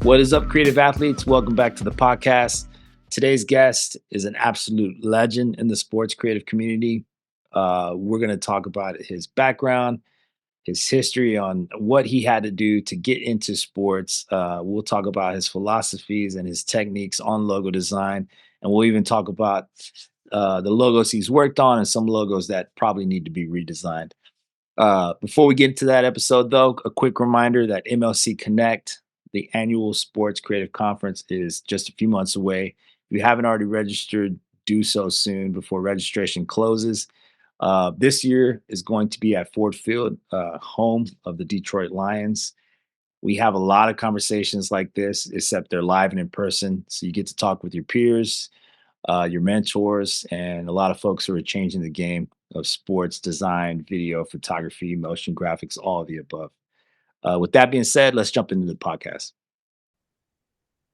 What is up, creative athletes? Welcome back to the podcast. Today's guest is an absolute legend in the sports creative community. We're going to talk about his background, his history on what he had to do to get into sports. We'll talk about his philosophies and his techniques on logo design. And we'll even talk about the logos he's worked on and some logos that probably need to be redesigned. Before we get into that episode, though, a quick reminder that MLC Connect, the annual sports creative conference, is just a few months away. If you haven't already registered, do so soon before registration closes. This year is going to be at Ford Field, home of the Detroit Lions. We have a lot of conversations like this, except they're live and in person. So you get to talk with your peers, your mentors, and a lot of folks who are changing the game of sports design, video, photography, motion graphics, all of the above. With that being said, let's jump into the podcast.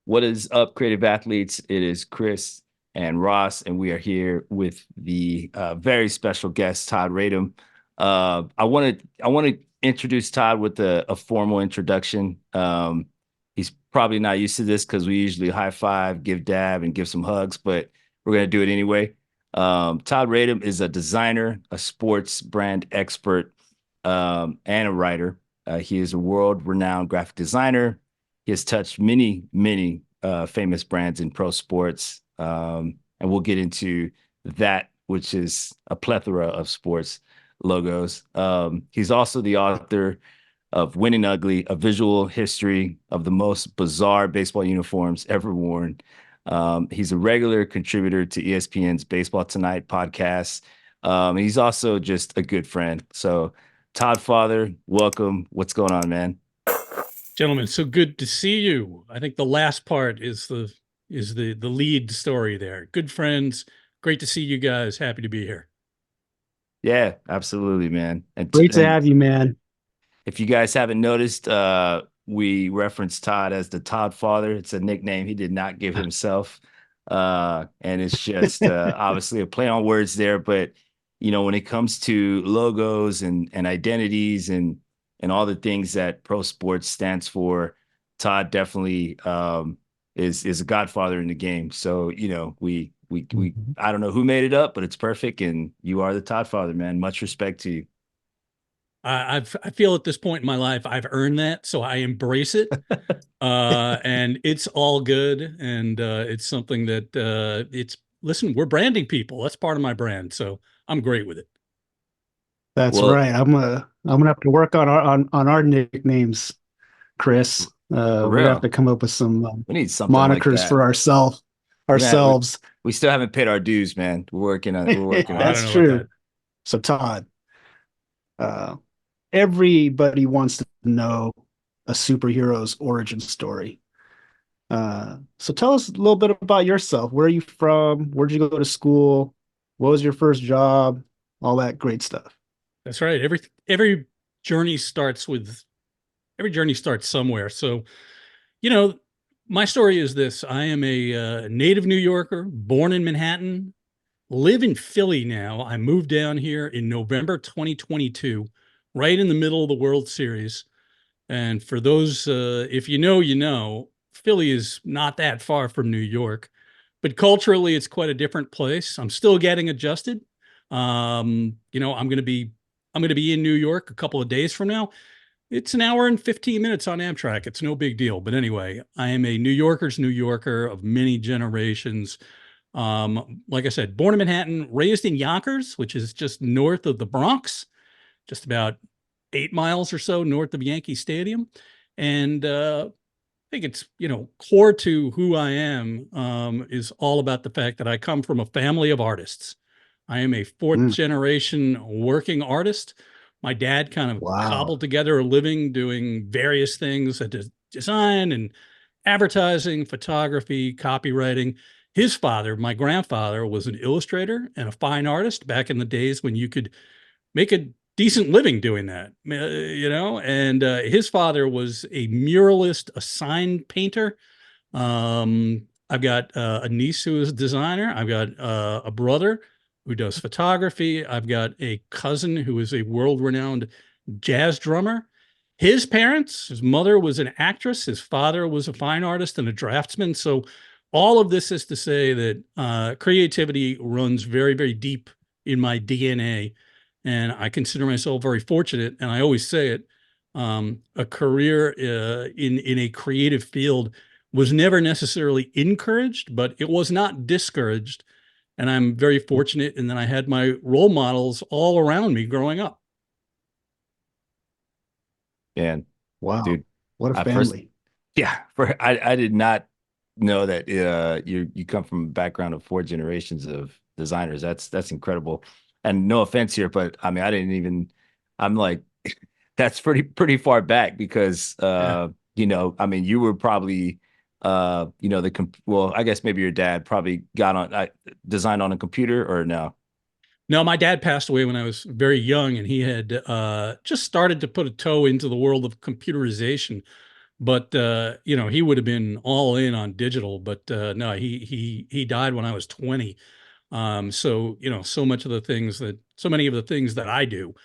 What is up, creative athletes? It is Chris and Ross, and we are here with the very special guest, Todd Radom. I want to introduce Todd with a formal introduction. He's probably not used to this because we usually high five, give dab, and give some hugs, but we're going to do it anyway. Todd Radom is a designer, a sports brand expert, and a writer. He is a world-renowned graphic designer. He has touched many famous brands in pro sports, and we'll get into that, which is a plethora of sports logos. He's also the author of Winning Ugly, a visual history of the most bizarre baseball uniforms ever worn. He's a regular contributor to ESPN's Baseball Tonight podcast. He's also just a good friend. So, Toddfather, welcome. What's going on, man? Gentlemen, so good to see you. I think the last part is the lead story there. Good friends. Great to see you guys. Happy to be here. Yeah, absolutely, man. Great to have you, man. If you guys haven't noticed, we reference Todd as the Toddfather. It's a nickname he did not give himself. And it's just obviously a play on words there. But, you know, when it comes to logos and identities and all the things that pro sports stands for, Todd definitely is a godfather in the game. So, you know, we I don't know who made it up, but it's perfect. And you are the Toddfather, man. Much respect to you. I feel at this point in my life, I've earned that. So I embrace it. And it's all good. And it's something that listen, we're branding people. That's part of my brand. So I'm great with it. That's right. I'm gonna have to work on our nicknames, Chris. We have to come up with some we need something monikers like for ourselves. We still haven't paid our dues, man. We're working on That's true. So Todd, everybody wants to know a superhero's origin story. So tell us a little bit about yourself. Where are you from? Where'd you go to school? What was your first job? All that great stuff. That's right. Every journey starts somewhere. So, you know, my story is this. I am a native New Yorker, born in Manhattan, live in Philly now. I moved down here in November 2022, right in the middle of the World Series. And for those, if you know, Philly is not that far from New York, but culturally it's quite a different place. I'm still getting adjusted. You know, I'm going to be in New York a couple of days from now. It's an hour and 15 minutes on Amtrak. It's no big deal. But anyway, I am a New Yorker's New Yorker of many generations. Like I said, born in Manhattan, raised in Yonkers, which is just north of the Bronx, just about 8 miles or so north of Yankee Stadium. And I think it's, you know, core to who I am is all about the fact that I come from a family of artists. I am a fourth generation working artist. My dad kind of cobbled together a living doing various things, design and advertising, photography, copywriting. His father, my grandfather, was an illustrator and a fine artist back in the days when you could make a decent living doing that, you know, and his father was a muralist, a sign painter. I've got a niece who is a designer. I've got a brother who does photography. I've got a cousin who is a world-renowned jazz drummer. His parents, his mother was an actress, his father was a fine artist and a draftsman. So all of this is to say that creativity runs very, very deep in my DNA. And I consider myself very fortunate. And I always say it, a career in a creative field was never necessarily encouraged, but it was not discouraged. And I'm very fortunate in that I had my role models all around me growing up. And Wow, dude, what a I first, family. yeah, I did not know that you come from a background of 4 generations of designers. That's incredible. And no offense here, but I mean, I didn't even. I'm like, that's pretty far back because Yeah. I mean, you were probably well, I guess maybe your dad probably got on designed on a computer or no. No, my dad passed away when I was very young, and he had just started to put a toe into the world of computerization. But he would have been all in on digital. But no, he died when I was 20. So so many of the things that I do,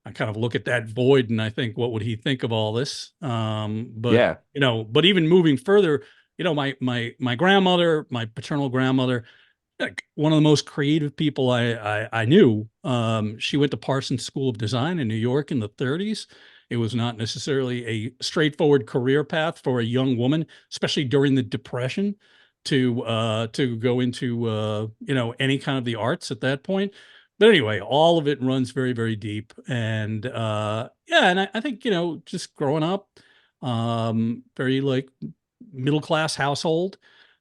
I kind of look at that void and I think, what would he think of all this? Yeah, But even moving further, my grandmother, my paternal grandmother, like one of the most creative people I knew. She went to Parsons School of Design in New York in the 30s. It was not necessarily a straightforward career path for a young woman, especially during the Depression, to go into any kind of the arts at that point. But anyway, all of it runs very, very deep. And yeah, and I think just growing up, very like middle class household.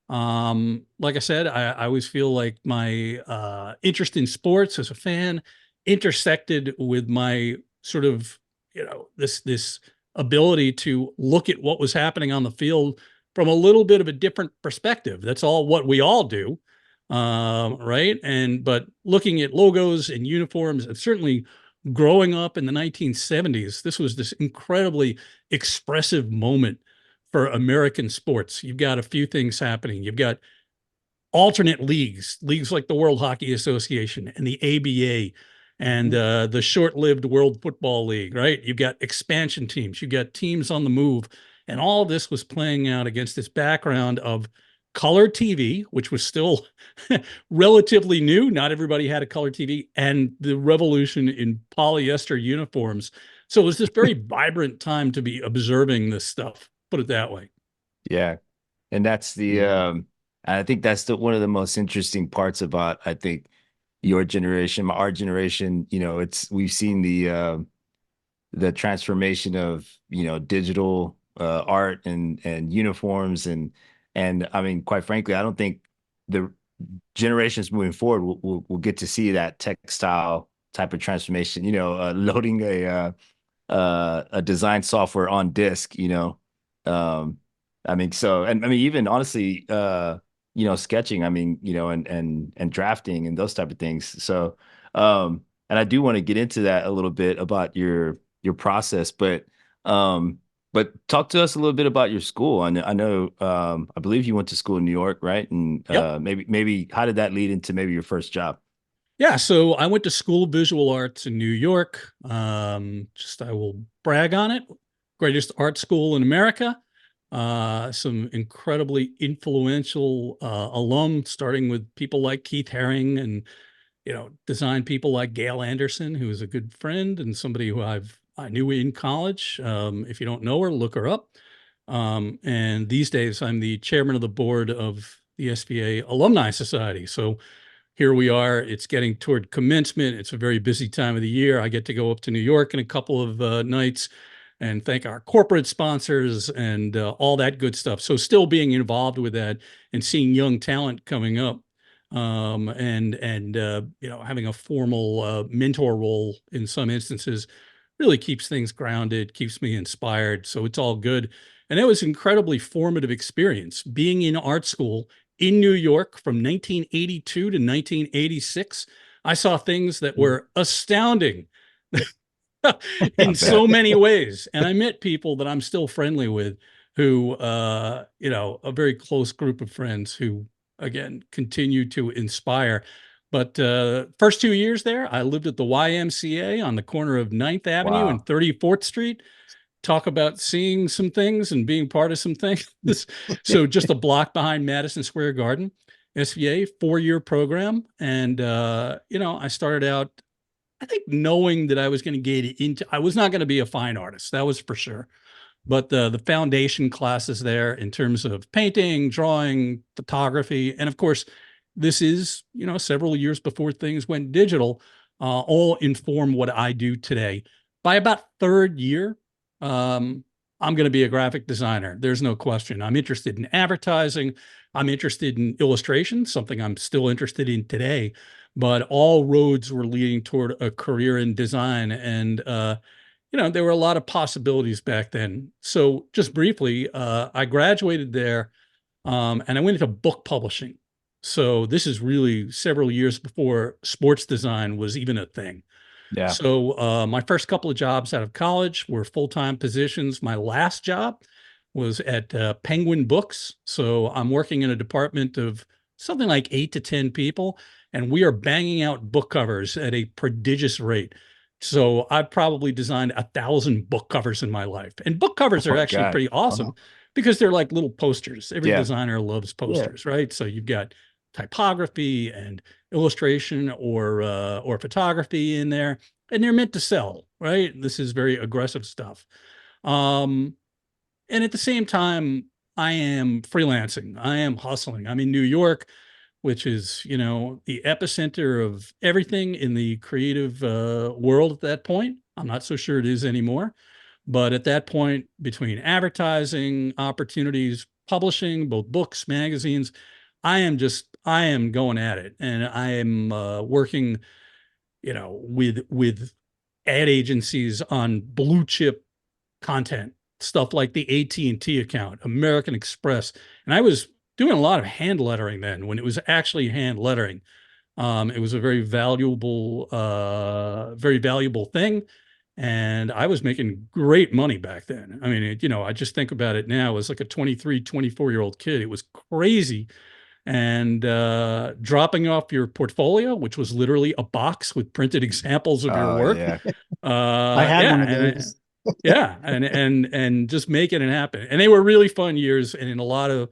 Like I said, I always feel like my interest in sports as a fan intersected with my sort of, this ability to look at what was happening on the field from a little bit of a different perspective. That's all what we all do. Right. But looking at logos and uniforms, and certainly growing up in the 1970s, this was this incredibly expressive moment for American sports. You've got a few things happening. You've got alternate leagues like the World Hockey Association and the ABA and the short-lived World Football League, right? You've got expansion teams. You've got teams on the move. And all of this was playing out against this background of color TV, which was still relatively new. Not everybody had a color TV, and the revolution in polyester uniforms. So it was this very vibrant time to be observing this stuff, put it that way. yeah. And that's the Yeah. I think that's the one of the most interesting parts about I think your generation, our generation, it's we've seen the transformation of, digital art and uniforms and I mean, quite frankly, I don't think the generations moving forward will get to see that textile type of transformation, loading a design software on disk, um, I mean, so, and I mean, even honestly, sketching, I mean, and drafting and those type of things. So, and I do want to get into that a little bit about your process, um, but talk to us a little bit about your school. I know, I believe you went to school in New York, right? And Yep. maybe how did that lead into maybe your first job? Yeah, so I went to School of Visual Arts in New York. Just I will brag on it. Greatest art school in America. Some incredibly influential alum, starting with people like Keith Haring and design people like Gail Anderson, who is a good friend and somebody who I knew in college. If you don't know her, look her up. And these days, I'm the chairman of the board of the SVA Alumni Society. So here we are. It's getting toward commencement. It's a very busy time of the year. I get to go up to New York in a couple of nights and thank our corporate sponsors and all that good stuff. So still being involved with that and seeing young talent coming up, and having a formal mentor role in some instances really keeps things grounded, keeps me inspired. So it's all good. And it was an incredibly formative experience being in art school in New York from 1982 to 1986. I saw things that Mm. were astounding I in bet. so many ways. And I met people that I'm still friendly with who, a very close group of friends who, again, continue to inspire. But first 2 years there, I lived at the YMCA on the corner of Ninth Avenue and Wow. 34th Street. talk about seeing some things and being part of some things. So just a block behind Madison Square Garden, SVA, 4-year program. And, I started out, I think, knowing that I was going to get into, I was not going to be a fine artist. That was for sure. But the foundation classes there in terms of painting, drawing, photography, and of course, this is, several years before things went digital, all inform what I do today. By about third year, I'm going to be a graphic designer. There's no question. I'm interested in advertising. I'm interested in illustration, something I'm still interested in today. But all roads were leading toward a career in design. And, there were a lot of possibilities back then. So just briefly, I graduated there, and I went into book publishing. So this is really several years before sports design was even a thing. Yeah. So my first couple of jobs out of college were full-time positions. My last job was at Penguin Books. So I'm working in a department of something like 8 to 10 people, and we are banging out book covers at a prodigious rate. So I've probably designed 1,000 book covers in my life. And book covers Oh are my actually God. pretty awesome because they're like little posters. Every Yeah. designer loves posters, right? So you've got typography and illustration or photography in there, and they're meant to sell, right? This is very aggressive stuff. And at the same time, I am freelancing. I am hustling. I'm in New York, which is, the epicenter of everything in the creative world at that point. I'm not so sure it is anymore. But at that point, between advertising opportunities, publishing, both books, magazines, I am going at it. And I am working, with ad agencies on blue chip content, stuff like the AT&T account, American Express. And I was doing a lot of hand lettering then when it was actually hand lettering. It was a very valuable thing. And I was making great money back then. I mean, I just think about it now as like a 23, 24-year-old kid. It was crazy. And dropping off your portfolio, which was literally a box with printed examples of your work. Yeah. I had one of those. And just making it happen. And they were really fun years. And in a lot of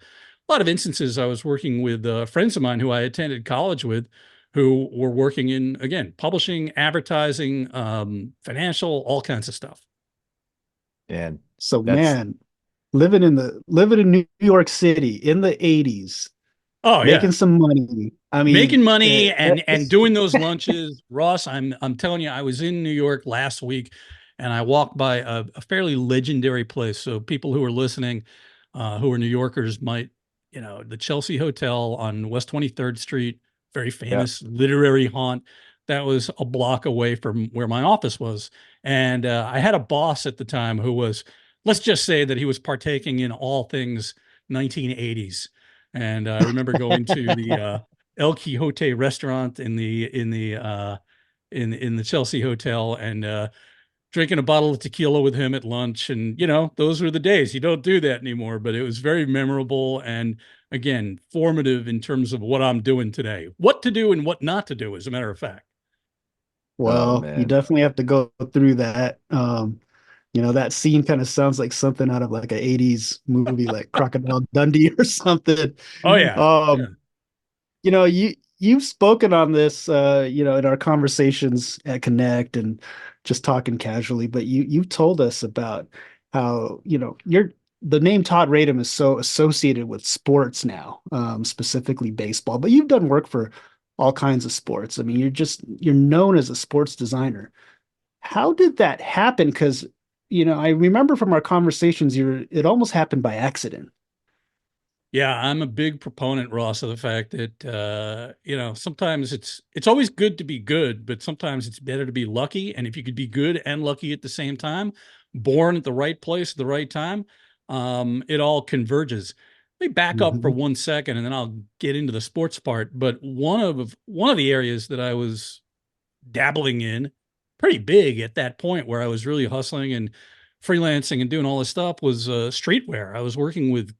instances, I was working with friends of mine who I attended college with, who were working in, again, publishing, advertising, financial, all kinds of stuff. And so, man, living in New York City in the 80s. Oh, making some money. I mean, making money and doing those lunches. Ross, I'm telling you, I was in New York last week, and I walked by a fairly legendary place. So people who are listening, who are New Yorkers, might, the Chelsea Hotel on West 23rd Street, very famous literary haunt. That was a block away from where my office was. And I had a boss at the time who was, let's just say that he was partaking in all things 1980s. And I remember going to the El Quixote restaurant in the Chelsea Hotel and drinking a bottle of tequila with him at lunch. And those were the days. You don't do that anymore, but it was very memorable and, again, formative in terms of what I'm doing today, what to do and what not to do, as a matter of fact. Well, you definitely have to go through that. That scene kind of sounds like something out of like an 80s movie, like Crocodile Dundee or something. Oh, yeah. You've spoken on this, in our conversations at Connect and just talking casually, but you've told us about how, the name Todd Radom is so associated with sports now, specifically baseball, but you've done work for all kinds of sports. I mean, you're known as a sports designer. How did that happen? Because I remember from our conversations, it almost happened by accident. Yeah, I'm a big proponent, Ross, of the fact that sometimes it's always good to be good, but sometimes it's better to be lucky. And if you could be good and lucky at the same time, born at the right place at the right time, it all converges. Let me back up for 1 second, and then I'll get into the sports part. But one of the areas that I was dabbling in pretty big at that point, where I was really hustling and freelancing and doing all this stuff, was streetwear. I was working with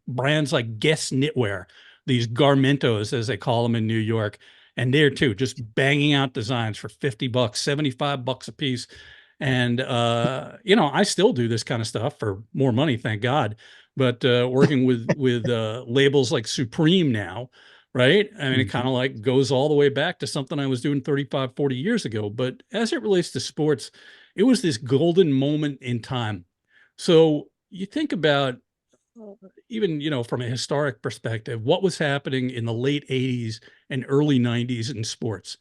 brands like Guess Knitwear, these garmentos, as they call them in New York. And there too, just banging out designs for $50, $75 a piece. And, I still do this kind of stuff for more money, thank God. But working with labels like Supreme now, right? I mean, it kind of like goes all the way back to something I was doing 35, 40 years ago. But as it relates to sports, it was this golden moment in time. So you think about even, from a historic perspective, what was happening in the late 80s and early 90s in sports.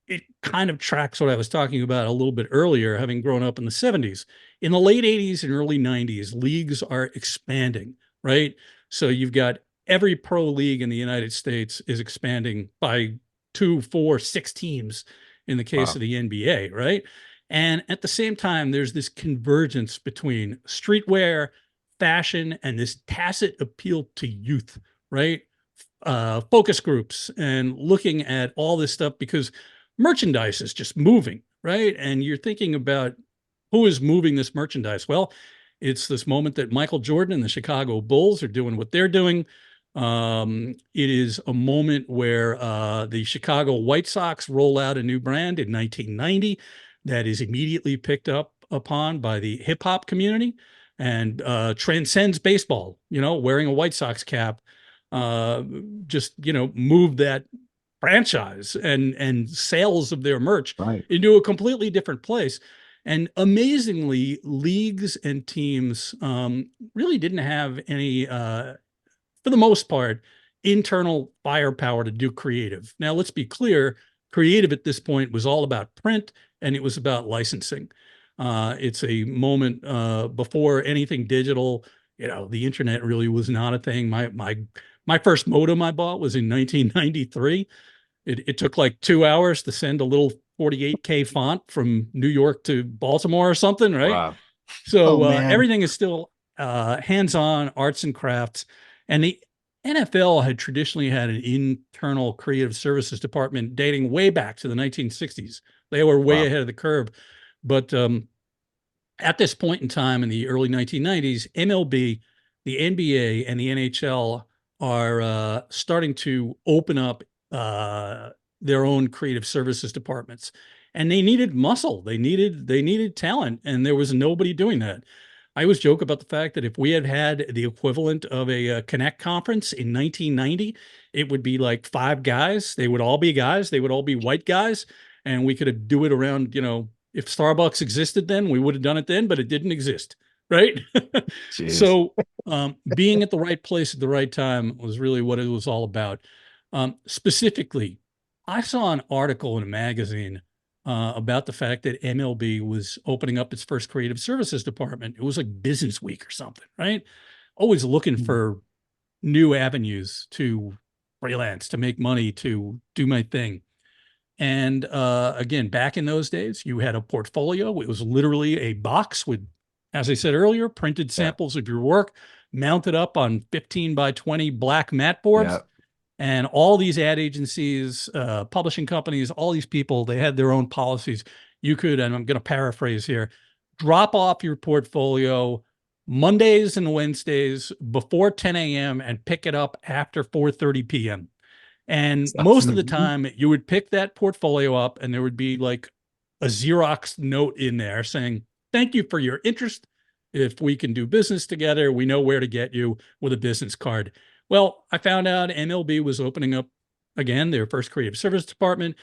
It kind of tracks what I was talking about a little bit earlier, having grown up in the 70s. In the late 80s and early 90s, leagues are expanding, right? So you've got every pro league in the United States is expanding by 2, 4, 6 teams in the case Wow. of the NBA, right? And at the same time, there's this convergence between streetwear, fashion, and this tacit appeal to youth, right? Focus groups and looking at all this stuff because merchandise is just moving, right? And you're thinking about who is moving this merchandise. Well, it's this moment that Michael Jordan and the Chicago Bulls are doing what they're doing. It is a moment where the Chicago White Sox roll out a new brand in 1990 that is immediately picked up upon by the hip hop community and transcends baseball. Wearing a White Sox cap just moved that franchise and sales of their merch Right. into a completely different place. And amazingly, leagues and teams really didn't have any, for the most part, internal firepower to do creative. Now, let's be clear, creative at this point was all about print and it was about licensing. It's a moment before anything digital. The internet really was not a thing. My first modem I bought was in 1993. It took like 2 hours to send a little 48K font from New York to Baltimore or something, right? Wow. So Oh man. everything is still hands-on arts and crafts. And the NFL had traditionally had an internal creative services department dating way back to the 1960s. They were way Wow. ahead of the curve. But at this point in time in the early 1990s, MLB, the NBA, and the NHL are starting to open up their own creative services departments, and they needed muscle. They needed talent, and there was nobody doing that. I always joke about the fact that if we had had the equivalent of a Connect conference in 1990, it would be like 5 guys. They would all be guys. They would all be white guys, and we could do it around. If Starbucks existed then, we would have done it then, but it didn't exist, right? Jeez. So being at the right place at the right time was really what it was all about. Specifically, I saw an article in a magazine about the fact that MLB was opening up its first creative services department. It was like Business Week or something, right? Always looking for new avenues to freelance, to make money, to do my thing. And again, back in those days, you had a portfolio. It was literally a box with, as I said earlier, printed samples of your work mounted up on 15 by 20 black mat boards. Yeah. And all these ad agencies, publishing companies, all these people, they had their own policies. You could, and I'm going to paraphrase here, drop off your portfolio Mondays and Wednesdays before 10 a.m. and pick it up after 4:30 p.m. And most of the time you would pick that portfolio up and there would be like a Xerox note in there saying, thank you for your interest. If we can do business together, we know where to get you with a business card. Well, I found out MLB was opening up again their first creative service department.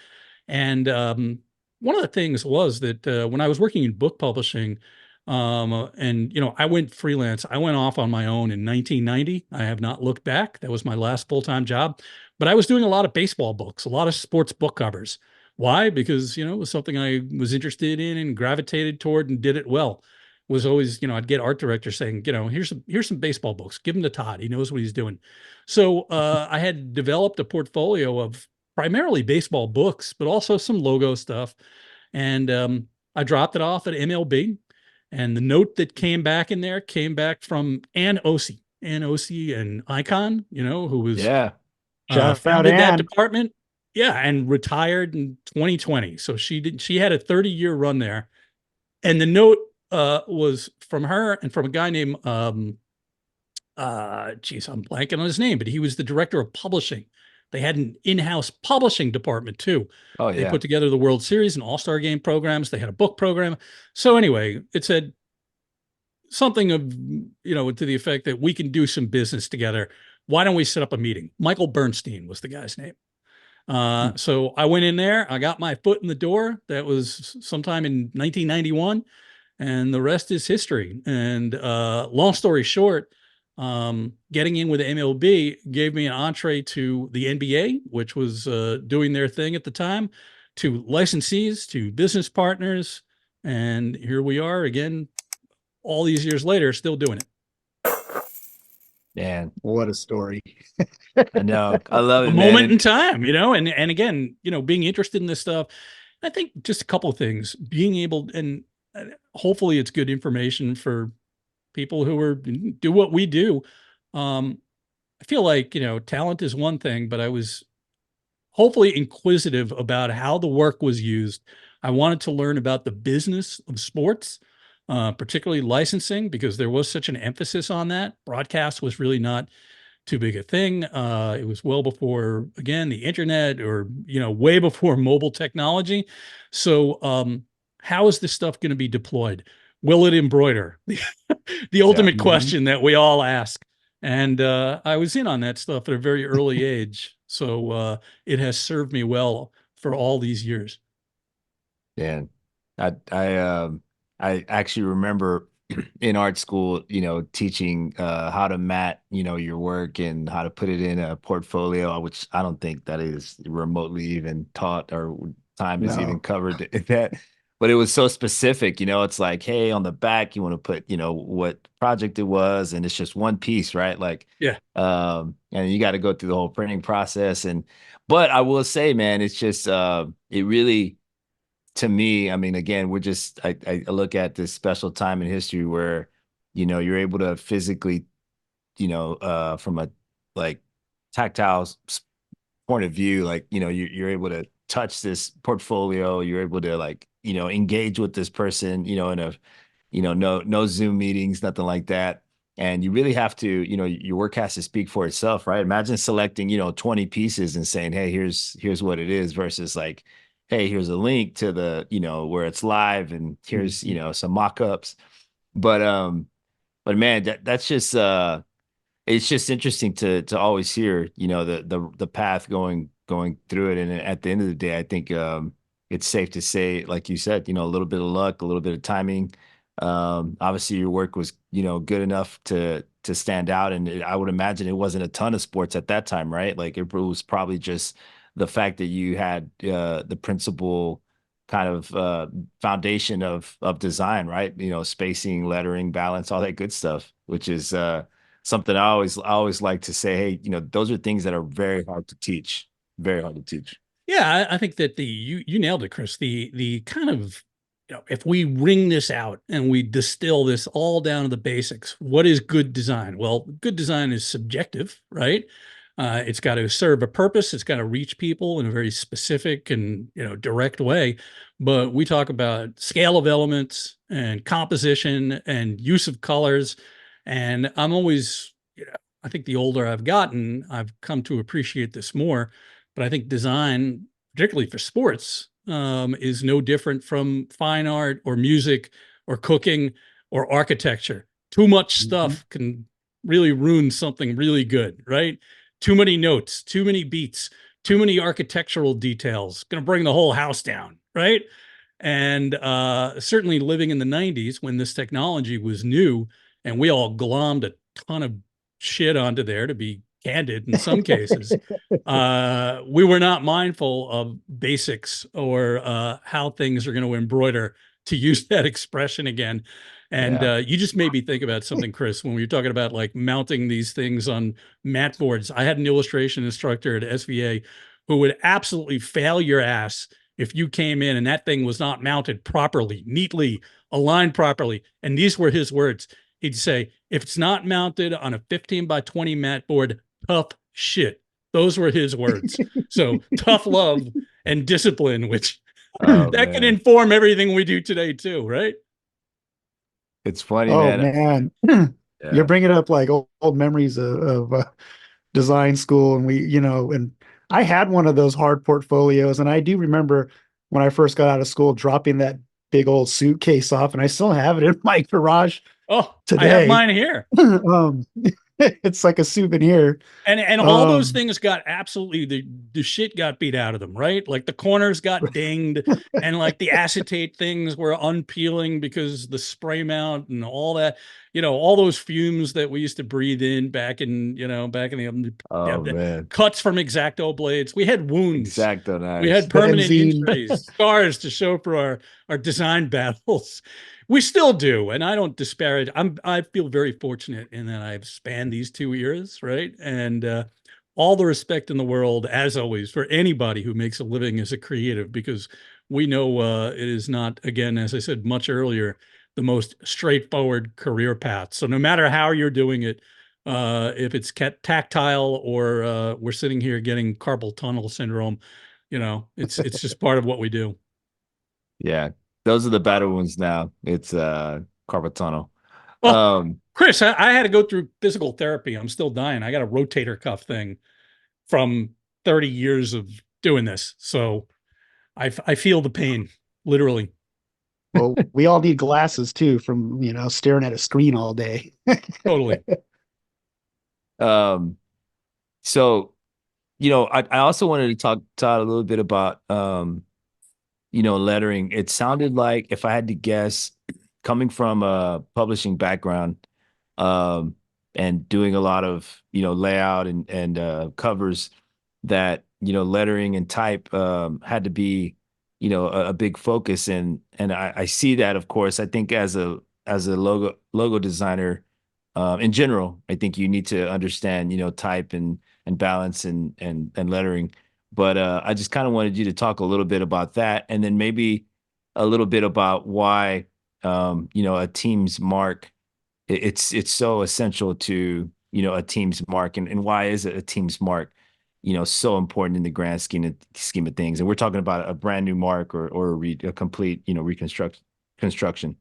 And one of the things was that when I was working in book publishing, and I went freelance. I went off on my own in 1990. I have not looked back. That was my last full-time job. But I was doing a lot of baseball books, a lot of sports book covers. Why? Because, it was something I was interested in and gravitated toward and did it well. Was always, I'd get art directors saying, here's some baseball books. Give them to Todd. He knows what he's doing. So I had developed a portfolio of primarily baseball books, but also some logo stuff. And I dropped it off at MLB. And the note that came back in there came back from Ann Ossie, and Icon, who was Shout out founded that Ann. department. Yeah, and retired in 2020. So she had a 30-year run there. And the note was from her and from a guy named I'm blanking on his name, but he was the director of publishing They had an in-house publishing department too. Oh They yeah. put together the World Series and All-Star game programs. They had a book program. So anyway, it said something of, to the effect that we can do some business together. Why don't we set up a meeting? Michael Bernstein was the guy's name. Hmm. So I went in there, I got my foot in the door. That was sometime in 1991, and the rest is history. And long story short, getting in with MLB gave me an entree to the NBA, which was doing their thing at the time, to licensees, to business partners. And here we are again, all these years later, still doing it. Man, What a story. I know. I love A it, man. moment in time, and again, being interested in this stuff. I think just a couple of things, being able, and hopefully it's good information for people who do what we do. I feel like, talent is one thing, but I was hopefully inquisitive about how the work was used. I wanted to learn about the business of sports, particularly licensing, because there was such an emphasis on that. Broadcast was really not too big a thing. It was well before, again, the internet, or, way before mobile technology. So how is this stuff going to be deployed? Will it embroider? The Yeah. ultimate question that we all ask. And I was in on that stuff at a very early age. So it has served me well for all these years. Man, I actually remember in art school, teaching how to mat, your work and how to put it in a portfolio, which I don't think that is remotely even taught or time is even No. covered in that. But it was so specific, it's like, hey, on the back, you want to put, what project it was, and it's just one piece, right? Like, Yeah. and you got to go through the whole printing process. But I will say, man, it's just it really, to me, I mean, again, I look at this special time in history where, you're able to physically, from a like tactile point of view, like, you're able to touch this portfolio, you're able to like, engage with this person, in a, no Zoom meetings, nothing like that. And you really have to, your work has to speak for itself, right? Imagine selecting, 20 pieces and saying, hey, here's what it is, versus like, hey, here's a link to the, where it's live, and here's, Mhm. some mock-ups. But but man, that's just it's just interesting to always hear, the path going through it. And at the end of the day, I think it's safe to say, like you said, a little bit of luck, a little bit of timing. Obviously your work was, good enough to stand out. And I would imagine it wasn't a ton of sports at that time, right? Like it was probably just the fact that you had the principal kind of foundation of design, right? Spacing, lettering, balance, all that good stuff, which is something I always like to say, hey, those are things that are very hard to teach, very hard to teach. Yeah, I think that you nailed it, Chris. The kind of, if we wring this out and we distill this all down to the basics, what is good design? Well, good design is subjective, right? It's got to serve a purpose. It's got to reach people in a very specific and, direct way. But we talk about scale of elements and composition and use of colors. And I'm always, I think the older I've gotten, I've come to appreciate this more. But I think design, particularly for sports, is no different from fine art or music or cooking or architecture. Too much Mhm. stuff can really ruin something really good, right? Too many notes, too many beats, too many architectural details, going to bring the whole house down, right? And certainly living in the 90s when this technology was new and we all glommed a ton of shit onto there, to be candid in some cases, we were not mindful of basics or how things are going to embroider, to use that expression again. And Yeah. you just made me think about something, Chris, when we were talking about like mounting these things on mat boards. I had an illustration instructor at SVA who would absolutely fail your ass if you came in and that thing was not mounted properly, neatly aligned properly. And these were his words. He'd say, if it's not mounted on a 15 by 20 mat board, tough shit. Those were his words. So tough love and discipline, which Oh that can man, inform everything we do today too, right? it's funny, Oh man. man, you're Yeah. bringing up like old memories of design school, and we, and I had one of those hard portfolios, and I do remember when I first got out of school dropping that big old suitcase off, and I still have it in my garage Oh, I have today. mine here. um, it's like a souvenir. And all those Um, things got absolutely the shit got beat out of them, right? Like the corners got dinged, and like the acetate things were unpeeling because the spray mount and all that, all those fumes that we used to breathe in back in Oh the man, cuts from X-Acto blades. We had wounds. exacto, We had nice. permanent benzene. injuries, scars to show for our design battles. We still do, and I don't disparage. I feel very fortunate in that I've spanned these 2 eras, right? And all the respect in the world, as always, for anybody who makes a living as a creative, because we know it is not, again, as I said much earlier, the most straightforward career path. So no matter how you're doing it, if it's tactile or we're sitting here getting carpal tunnel syndrome, it's just part of what we do. Yeah, those are the better ones now. It's carpal tunnel. Well, Um, Chris, I had to go through physical therapy. I'm still dying. I got a rotator cuff thing from 30 years of doing this. So I feel the pain, literally. Well, we all need glasses too from, staring at a screen all day. Totally. um, so I also wanted to talk Todd a little bit about lettering. It sounded like, if I had to guess, coming from a publishing background, um, and doing a lot of, layout and covers, that, lettering and type had to be, a big focus. And I see that, of course. I think as a logo designer, in general, I think you need to understand, type and balance and lettering. But I just kind of wanted you to talk a little bit about that, and then maybe a little bit about why a team's mark, it's so essential to a team's mark, and why is a team's mark so important in the grand scheme of things. And we're talking about a brand new mark, or a complete construction.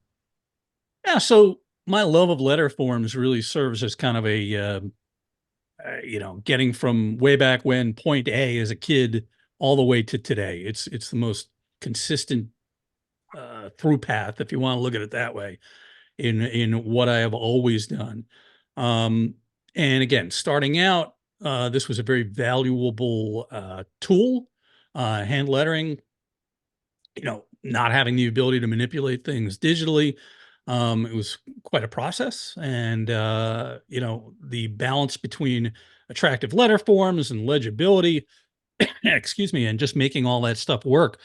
Yeah. So my love of letter forms really serves as kind of a, getting from way back when point A as a kid all the way to today. It's the most consistent through path, if you want to look at it that way, in what I have always done. Um, and again, starting out, this was a very valuable tool. Hand lettering, not having the ability to manipulate things digitally. It was quite a process. And, the balance between attractive letter forms and legibility, excuse me, and just making all that stuff work.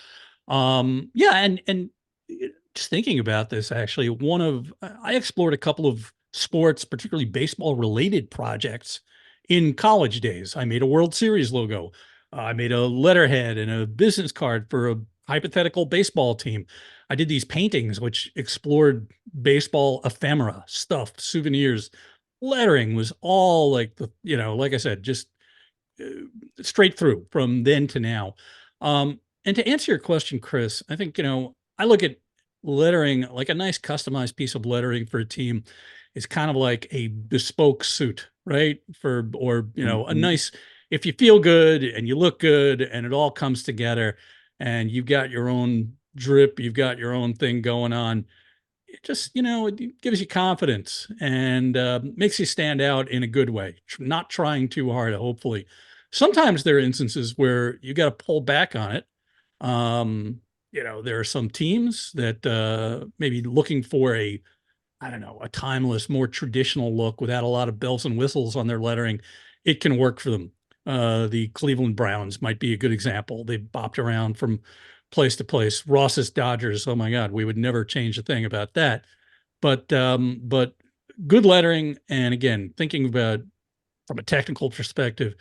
Yeah. And just thinking about this, actually, I explored a couple of sports, particularly baseball related projects in college days. I made a World Series logo. I made a letterhead and a business card for a hypothetical baseball team. I did these paintings which explored baseball ephemera, stuff, souvenirs. Lettering was all like like I said, just uh, straight through from then to now. And to answer your question, Chris, I think, I look at lettering like a nice customized piece of lettering for a team is kind of like a bespoke suit, right? Or, a Mhm. nice, if you feel good and you look good and it all comes together and you've got your own drip, you've got your own thing going on, it just, it gives you confidence and makes you stand out in a good way, not trying too hard, hopefully. Sometimes there are instances where you got to pull back on it. There are some teams that maybe looking for I don't know, a timeless, more traditional look without a lot of bells and whistles on their lettering. It can work for them. The Cleveland Browns might be a good example. They've bopped around from place to place. Ross's Dodgers, oh my God, we would never change a thing about that. But good lettering, and again, thinking about from a technical perspective,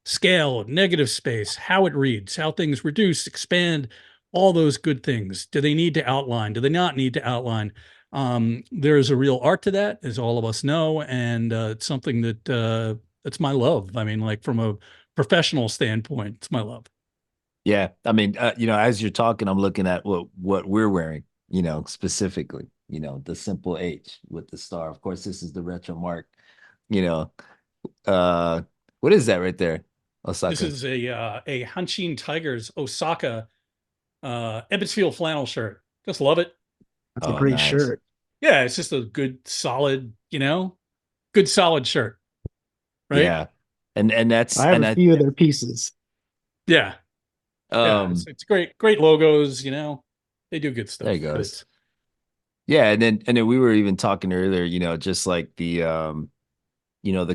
scale, negative space, how it reads, how things reduce, expand, all those good things. Do they need to outline? Do they not need to outline? There is a real art to that, as all of us know, and it's something that's my love. I mean, like from a professional standpoint, it's my love. Yeah, I mean, as you're talking, I'm looking at what we're wearing, specifically, the simple H with the star. Of course, this is the retro mark, you know. Uh, what is that right there? This Osaka. is a Hanshin Tigers Osaka Ebbets flannel shirt. Just love it. That's a Oh, great nice. shirt. Yeah, it's just a good, solid, good solid shirt, right? Yeah. And that's I have and a I few of their pieces. Yeah, yeah. It's um it's great logos. They do good there stuff. you But go. it's Yeah, and then we were even talking earlier, just like the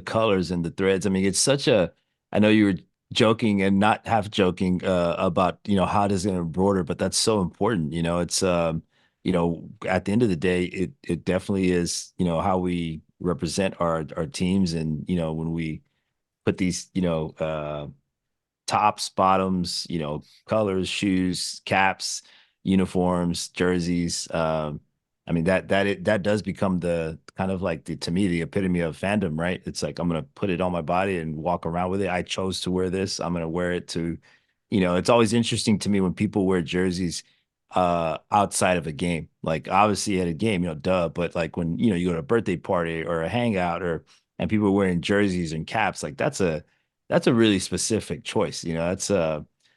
colors and the threads. I mean, it's such a, I know you were joking and not half joking about, how does it embroider, but that's so important. It's at the end of the day, it definitely is, how we represent our teams, and when we put these, tops, bottoms, colors, shoes, caps, uniforms, jerseys. I mean that does become the kind of like to me the epitome of fandom, right? It's like I'm gonna put it on my body and walk around with it. I chose to wear this. I'm gonna wear it to, it's always interesting to me when people wear jerseys outside of a game. Like obviously at a game, duh, but like when you go to a birthday party or a hangout and people are wearing jerseys and caps, like that's a really specific choice. That's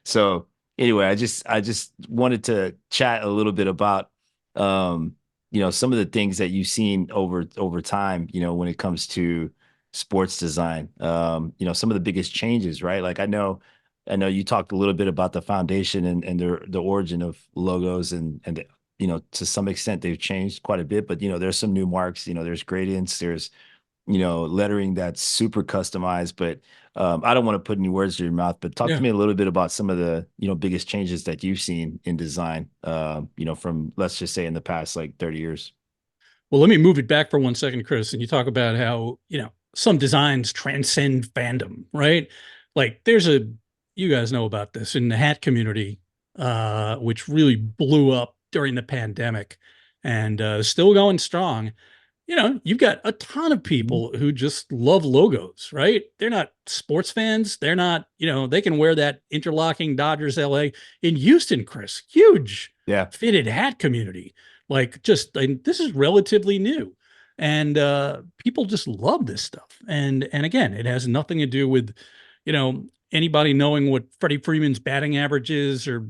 so anyway, I just wanted to chat a little bit about some of the things that you've seen over time, when it comes to sports design. Some of the biggest changes, right? Like I know you talked a little bit about the foundation and the origin of logos, and to some extent they've changed quite a bit, but there's some new marks, there's gradients, there's lettering that's super customized. But I don't want to put any words in your mouth, but talk to yeah. me a little bit about some of the, biggest changes that you've seen in design, from, let's just say, in the past like 30 years. Well, let me move it back for 1 second, Chris. And you talk about how, some designs transcend fandom, right? Like you guys know about this in the hat community, which really blew up during the pandemic and still going strong. You've got a ton of Mhm. people who just love logos, right? They're not sports fans. They're not, they can wear that interlocking Dodgers LA in Houston, Chris. Huge Yeah. fitted hat community. Like this is relatively new. And people just love this stuff. And again, it has nothing to do with, anybody knowing what Freddie Freeman's batting average is, or,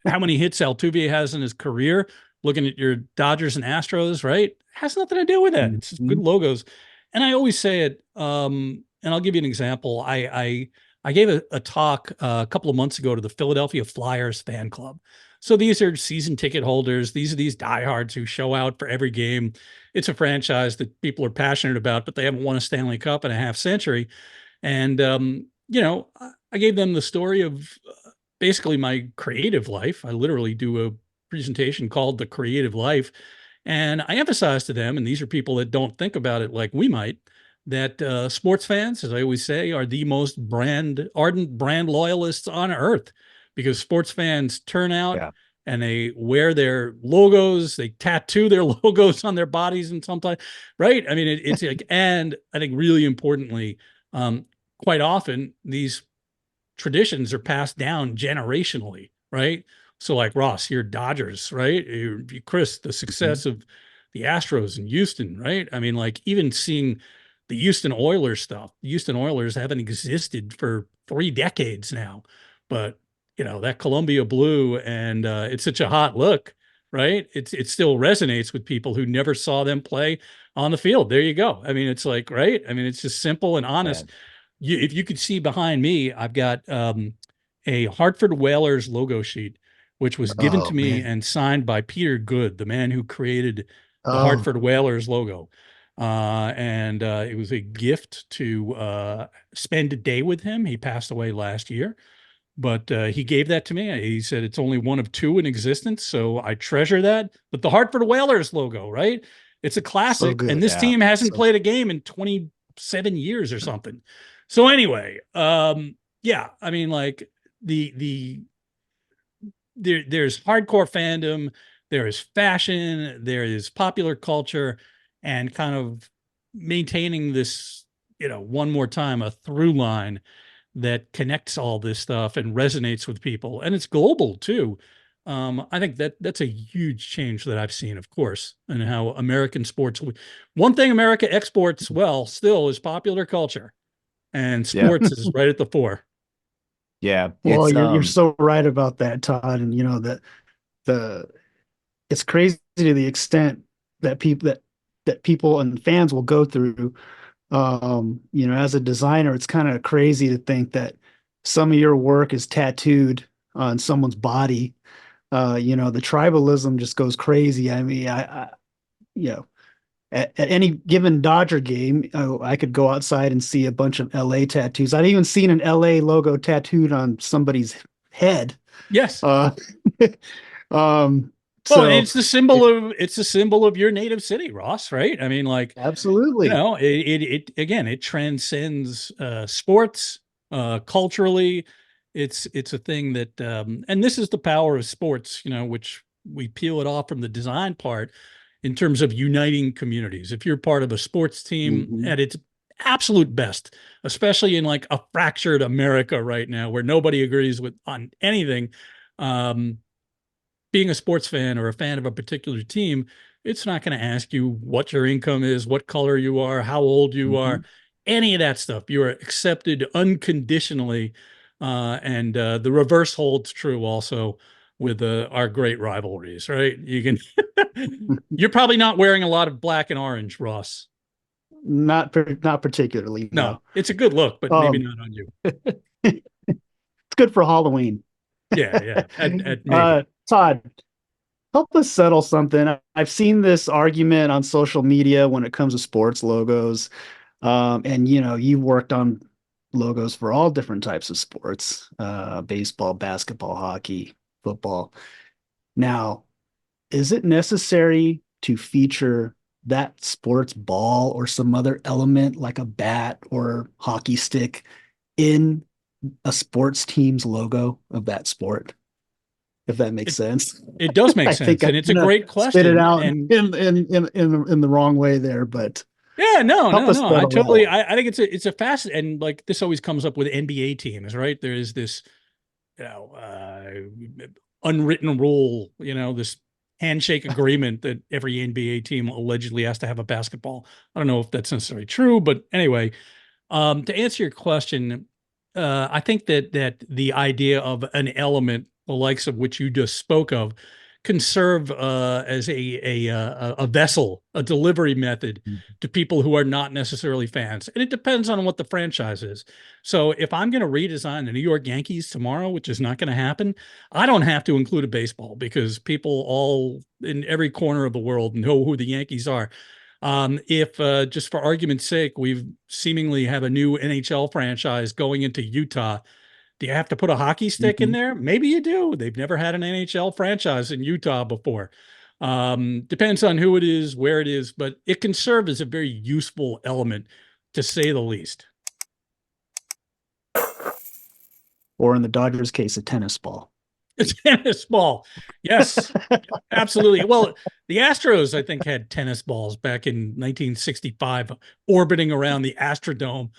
how many hits Altuve has in his career. Looking at your Dodgers and Astros, right? Has nothing to do with that. It's just good Mhm. logos. And I always say it, and I'll give you an example. I gave a talk a couple of months ago to the Philadelphia Flyers fan club. So these are season ticket holders. These are these diehards who show out for every game. It's a franchise that people are passionate about, but they haven't won a Stanley Cup in a half century. And I gave them the story of basically my creative life. I literally do a presentation called The Creative Life. And I emphasize to them, and these are people that don't think about it like we might, that sports fans, as I always say, are the most ardent brand loyalists on earth, because sports fans turn out Yeah. and they wear their logos, they tattoo their logos on their bodies, and sometimes, right? I mean, it's like, and I think really importantly, um, quite often these traditions are passed down generationally, right? So like Ross, your Dodgers, right? Chris, the Mhm. success of the Astros in Houston, right? I mean, like even seeing the Houston Oilers stuff. The Houston Oilers haven't existed for 3 decades now, but that Columbia blue, and it's such a hot look, right? It still resonates with people who never saw them play on the field. There you go. I mean, it's like, right? I mean, it's just simple and honest. Man. If you could see behind me, I've got a Hartford Whalers logo sheet, which was given Oh to me man. and signed by Peter Good, the man who created the Oh, Hartford Whalers logo. And it was a gift to spend a day with him. He passed away last year, but he gave that to me. He said it's only one of two in existence, so I treasure that. But the Hartford Whalers logo, right? It's a so classic, and good. this Yeah. team hasn't So played a game in 27 years or something. So anyway, yeah, I mean, like there's hardcore fandom, there is fashion, there is popular culture, and kind of maintaining this, one more time, a through line that connects all this stuff and resonates with people, and it's global too. I think that's a huge change that I've seen, of course, and how American sports. One thing America exports well still is popular culture, and Yeah. sports is right at the fore. Yeah, Well, it's you're so right about that, Todd. And that the it's crazy to the extent that people and fans will go through. As a designer, it's kind of crazy to think that some of your work is tattooed on someone's body. The tribalism just goes crazy. I mean, you know, at any given Dodger game, I could go outside and see a bunch of LA tattoos. I've even seen an LA logo tattooed on somebody's head. Yes. Uh, um, Well, so it's the symbol of your native city, Ross, right? I mean, like, absolutely. it again, it transcends sports, culturally. It's a thing that, and this is the power of sports, which we peel it off from the design part in terms of uniting communities. If you're part of a sports team Mhm. at its absolute best, especially in like a fractured America right now where nobody agrees with on anything, um, being a sports fan or a fan of a particular team, it's not going to ask you what your income is, what color you are, how old you are, Mhm. any of that stuff. You are accepted unconditionally. And the reverse holds true also with our great rivalries, right? You're probably not wearing a lot of black and orange, Ross. Not particularly, No, no. it's a good look, but maybe Um, not on you. it's good for Halloween. Yeah, yeah, at maybe. Todd, help us settle something. I've seen this argument on social media when it comes to sports logos. And you've worked on logos for all different types of sports, baseball, basketball, hockey, football. Now, is it necessary to feature that sports ball or some other element like a bat or hockey stick in a sports team's logo of that sport? If that makes It, sense. it does make I think sense, I and it's a kind of great spit it question. out And in the wrong way there, but yeah, no, help no, us no. I settle that totally. one. I think it's a fast, and like this always comes up with NBA teams, right? There is this, unwritten rule, this handshake agreement that every NBA team allegedly has to have a basketball. I don't know if that's necessarily true, but anyway, to answer your question, I think that the idea of an element, the likes of which you just spoke of, can serve as a vessel, a delivery method to people who are not necessarily fans. And it depends on what the franchise is. So if I'm going to redesign the New York Yankees tomorrow, which is not going to happen, I don't have to include a baseball because people all in every corner of the world know who the Yankees are. If just for argument's sake, we've seemingly have a new NHL franchise going into Utah, do you have to put a hockey stick in Mhm. there? Maybe you do. They've never had an NHL franchise in Utah before. Depends on who it is, where it is, but it can serve as a very useful element, to say the least. Or in the Dodgers case, a tennis ball. A tennis ball. Yes, absolutely. Well, the Astros, I think, had tennis balls back in 1965 orbiting around the Astrodome,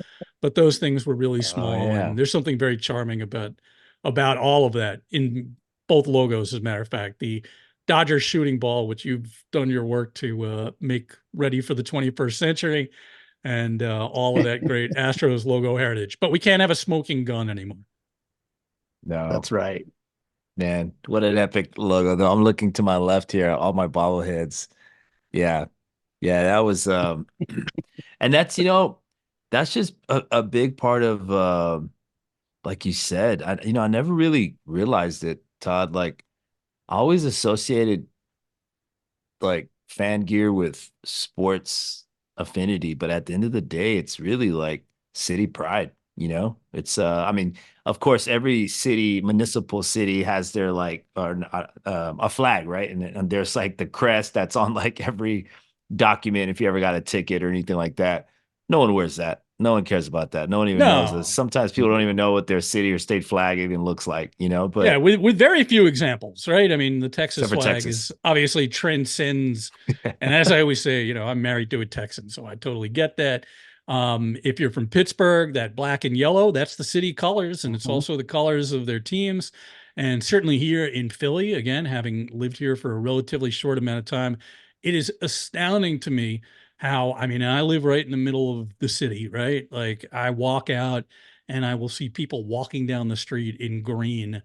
but those things were really oh small. yeah. And there's something very charming about all of that in both logos, as a matter of fact. The Dodgers shooting ball, which you've done your work to make ready for the 21st century, and all of that great Astros logo heritage. But we can't have a smoking gun anymore. No, That's right. man, what an epic logo though. I'm looking to my left here, all my bobbleheads. Yeah. Yeah, that was and that's that's just a big part of like you said. I never really realized it, Todd. Like I always associated like fan gear with sports affinity, but at the end of the day, it's really like city pride, It's I mean, of course, every city, municipal city has their like or a flag, right? And there's like the crest that's on like every document if you ever got a ticket or anything like that. No one wears that. No one cares about that. No one even knows this. No. Sometimes people don't even know what their city or state flag even looks like, Yeah, but with very few examples, right? I mean, the Texas except for flag Texas. is obviously transcends, and as I always say, I'm married to a Texan, so I totally get that. If you're from Pittsburgh, that black and yellow, that's the city colors, and it's Mhm. also the colors of their teams. And certainly here in Philly, again, having lived here for a relatively short amount of time, it is astounding to me how, I mean, I live right in the middle of the city, right? Like I walk out and I will see people walking down the street in green,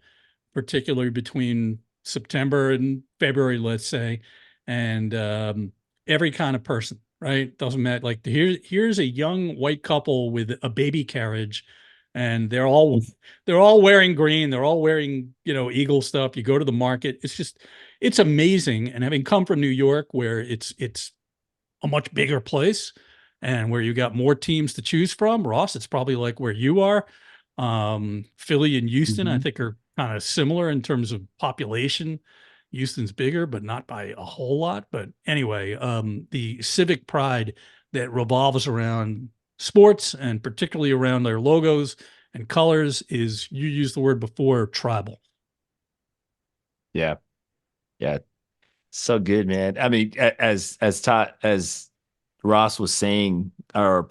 particularly between September and February, let's say, and every kind of person, right? Doesn't matter. Like here's a young white couple with a baby carriage, and they're all wearing green. They're all wearing, Eagle stuff. You go to the market. It's amazing. And having come from New York, where it's a much bigger place and where you got more teams to choose from, Ross, it's probably like where you are. Philly and Houston, I Mhm. think, are kind of similar in terms of population. Houston's bigger, but not by a whole lot. But anyway, the civic pride that revolves around sports and particularly around their logos and colors is, you used the word before, tribal. Yeah. Yeah. So good, man. I mean, as Ross was saying, or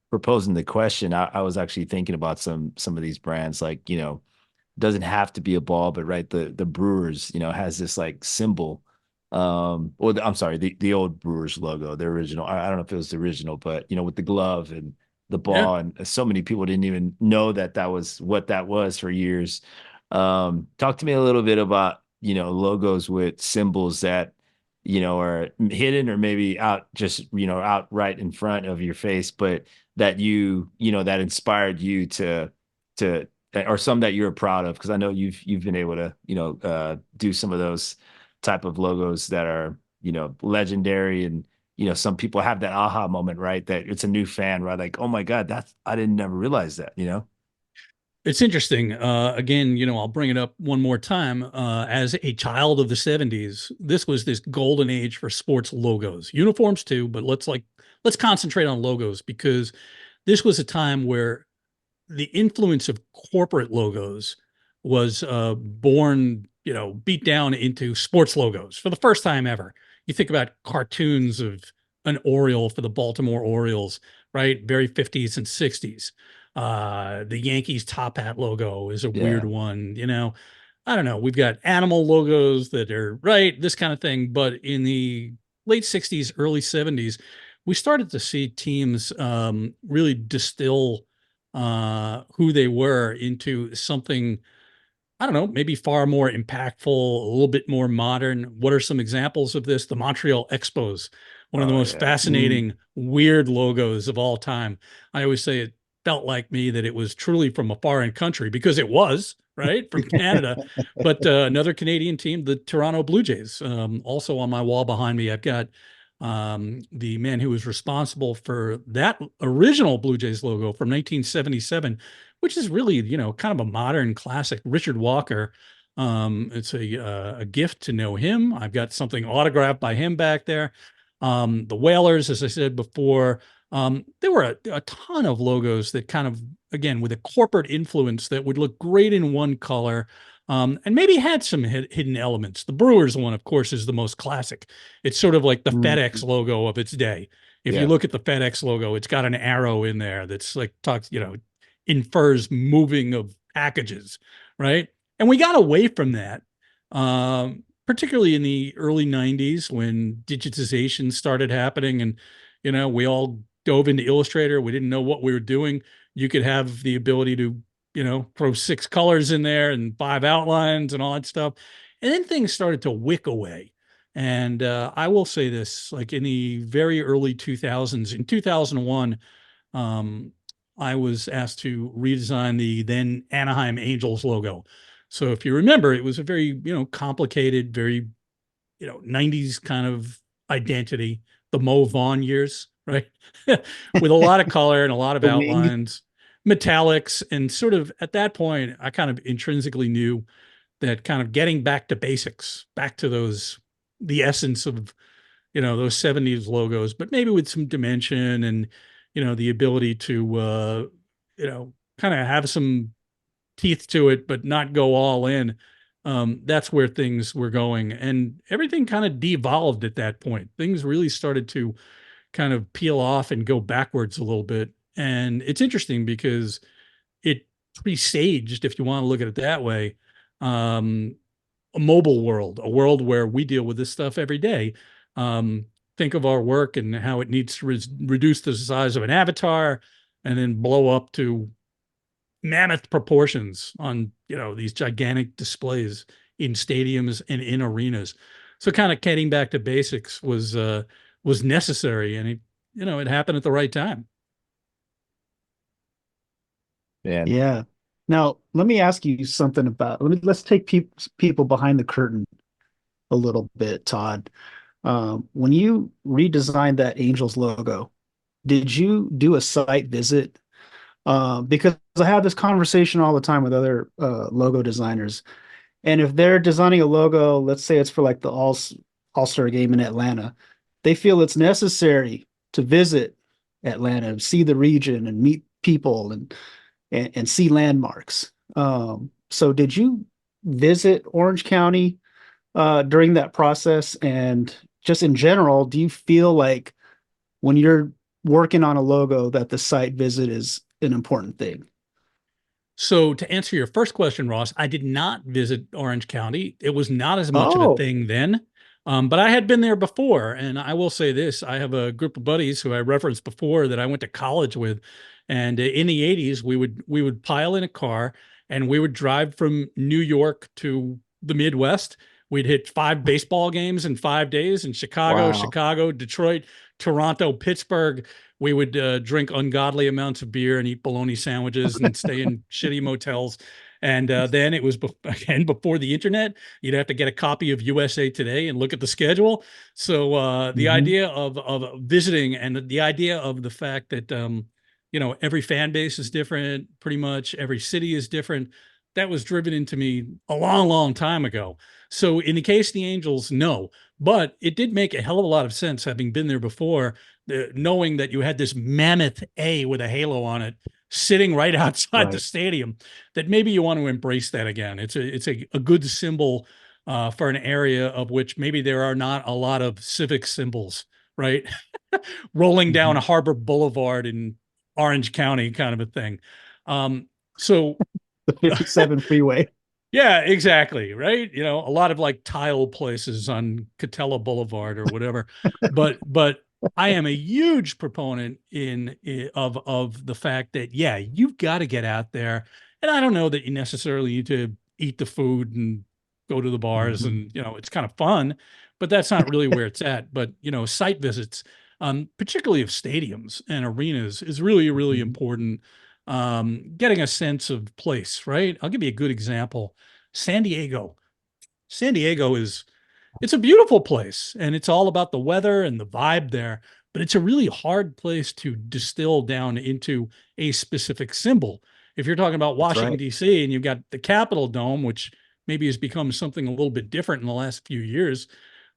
proposing the question, I was actually thinking about some of these brands, like, doesn't have to be a ball, but right, the Brewers, has this like symbol. Or I'm sorry, the old Brewers logo, the original. I don't know if it was the original, but with the glove and the Yeah. ball, and so many people didn't even know that was what that was for years. Talk to me a little bit about, logos with symbols that, are hidden or maybe out, just, out right in front of your face, but that that inspired you to or some that you're proud of, because I know you've been able to do some of those type of logos that are legendary, and some people have that aha moment, right, that it's a new fan, right, like, oh my god, that's, I didn't never realize that. It's interesting. Again, I'll bring it up one more time. As a child of the 70s, this was this golden age for sports logos, uniforms too, but let's concentrate on logos, because this was a time where the influence of corporate logos was born, beat down into sports logos for the first time ever. You think about cartoons of an Oriole for the Baltimore Orioles, right? Very 50s and 60s. The Yankees top hat logo is a weird Yeah. one, I don't know. We've got animal logos that are right, this kind of thing. But in the late 60s, early 70s, we started to see teams really distill who they were into something, I don't know, maybe far more impactful, a little bit more modern. What are some examples of this? The Montreal Expos, one of the Oh most yeah. Mm. fascinating, weird logos of all time. I always say it felt like me that it was truly from a foreign country, because it was, right, from Canada. But another Canadian team, the Toronto Blue Jays, also on my wall behind me, I've got the man who was responsible for that original Blue Jays logo from 1977, which is really, kind of a modern classic. Richard Walker. It's a gift to know him. I've got something autographed by him back there. The Whalers, as I said before, there were a ton of logos that kind of, again, with a corporate influence that would look great in one color, and maybe had some hidden elements. The Brewers one, of course, is the most classic. It's sort of like the FedEx Mhm. logo of its day. If you Yeah. look at the FedEx logo, it's got an arrow in there that's like talks, infers moving of packages, right? And we got away from that, particularly in the early 90s when digitization started happening, and, we all dove into Illustrator. We didn't know what we were doing. You could have the ability to, throw 6 colors in there and 5 outlines and all that stuff. And then things started to wick away. And I will say this, like in the very early 2000s, in 2001, um, I was asked to redesign the then Anaheim Angels logo. So if you remember, it was a very, complicated, very, 90s kind of identity, the Mo Vaughn years, right? With a lot of color and a lot of The wing. outlines, metallics. And sort of at that point, I kind of intrinsically knew that kind of getting back to basics, back to the essence of, those 70s logos, but maybe with some dimension and, the ability to, kind of have some teeth to it, but not go all in. That's where things were going. And everything kind of devolved at that point. Things really started to kind of peel off and go backwards a little bit. And it's interesting because it presaged, if you want to look at it that way, um, a mobile world, a world where we deal with this stuff every day. Think of our work and how it needs to reduce the size of an avatar, and then blow up to mammoth proportions on, these gigantic displays in stadiums and in arenas. So kind of getting back to basics was necessary, and it happened at the right time. Man, Yeah. Now, let me ask you something about, let's take people behind the curtain a little bit, Todd. When you redesigned that Angels logo, did you do a site visit? Because I have this conversation all the time with other logo designers, and if they're designing a logo, let's say it's for like the All-Star game in Atlanta, they feel it's necessary to visit Atlanta, see the region, and meet people and see landmarks. So, did you visit Orange County during that process? And just in general, do you feel like when you're working on a logo that the site visit is an important thing? So to answer your first question, Ross, I did not visit Orange County. It was not as much of a Oh, thing then. But I had been there before. And I will say this, I have a group of buddies who I referenced before that I went to college with. And in the 80s, we would pile in a car and we would drive from New York to the Midwest. We'd hit 5 baseball games in 5 days in wow. Chicago, Detroit, Toronto, Pittsburgh. We would drink ungodly amounts of beer and eat bologna sandwiches and stay in shitty motels. And then it was again before the internet. You'd have to get a copy of USA Today and look at the schedule. So the Hmm. idea of visiting, and the idea of the fact that every fan base is different, pretty much every city is different. That was driven into me a long, long time ago. So in the case of the Angels, no, but it did make a hell of a lot of sense having been there before, knowing that you had this mammoth A with a halo on it sitting right outside the Right. stadium, that maybe you want to embrace that again. It's a good symbol for an area of which maybe there are not a lot of civic symbols, right? Rolling down Hmm. Harbor Boulevard in Orange County, kind of a thing. So The 57 freeway. yeah, exactly. Right. A lot of like tile places on Catella Boulevard or whatever. But I am a huge proponent of the fact that, yeah, you've got to get out there. And I don't know that you necessarily need to eat the food and go to the bars, Hmm. and it's kind of fun, but that's not really where it's at. But site visits, particularly of stadiums and arenas, is really, really Hmm. important. Getting a sense of place, right? I'll give you a good example. San Diego. San Diego it's a beautiful place, and it's all about the weather and the vibe there, but it's a really hard place to distill down into a specific symbol. If you're talking about That's Washington right. D.C. and you've got the Capitol Dome, which maybe has become something a little bit different in the last few years,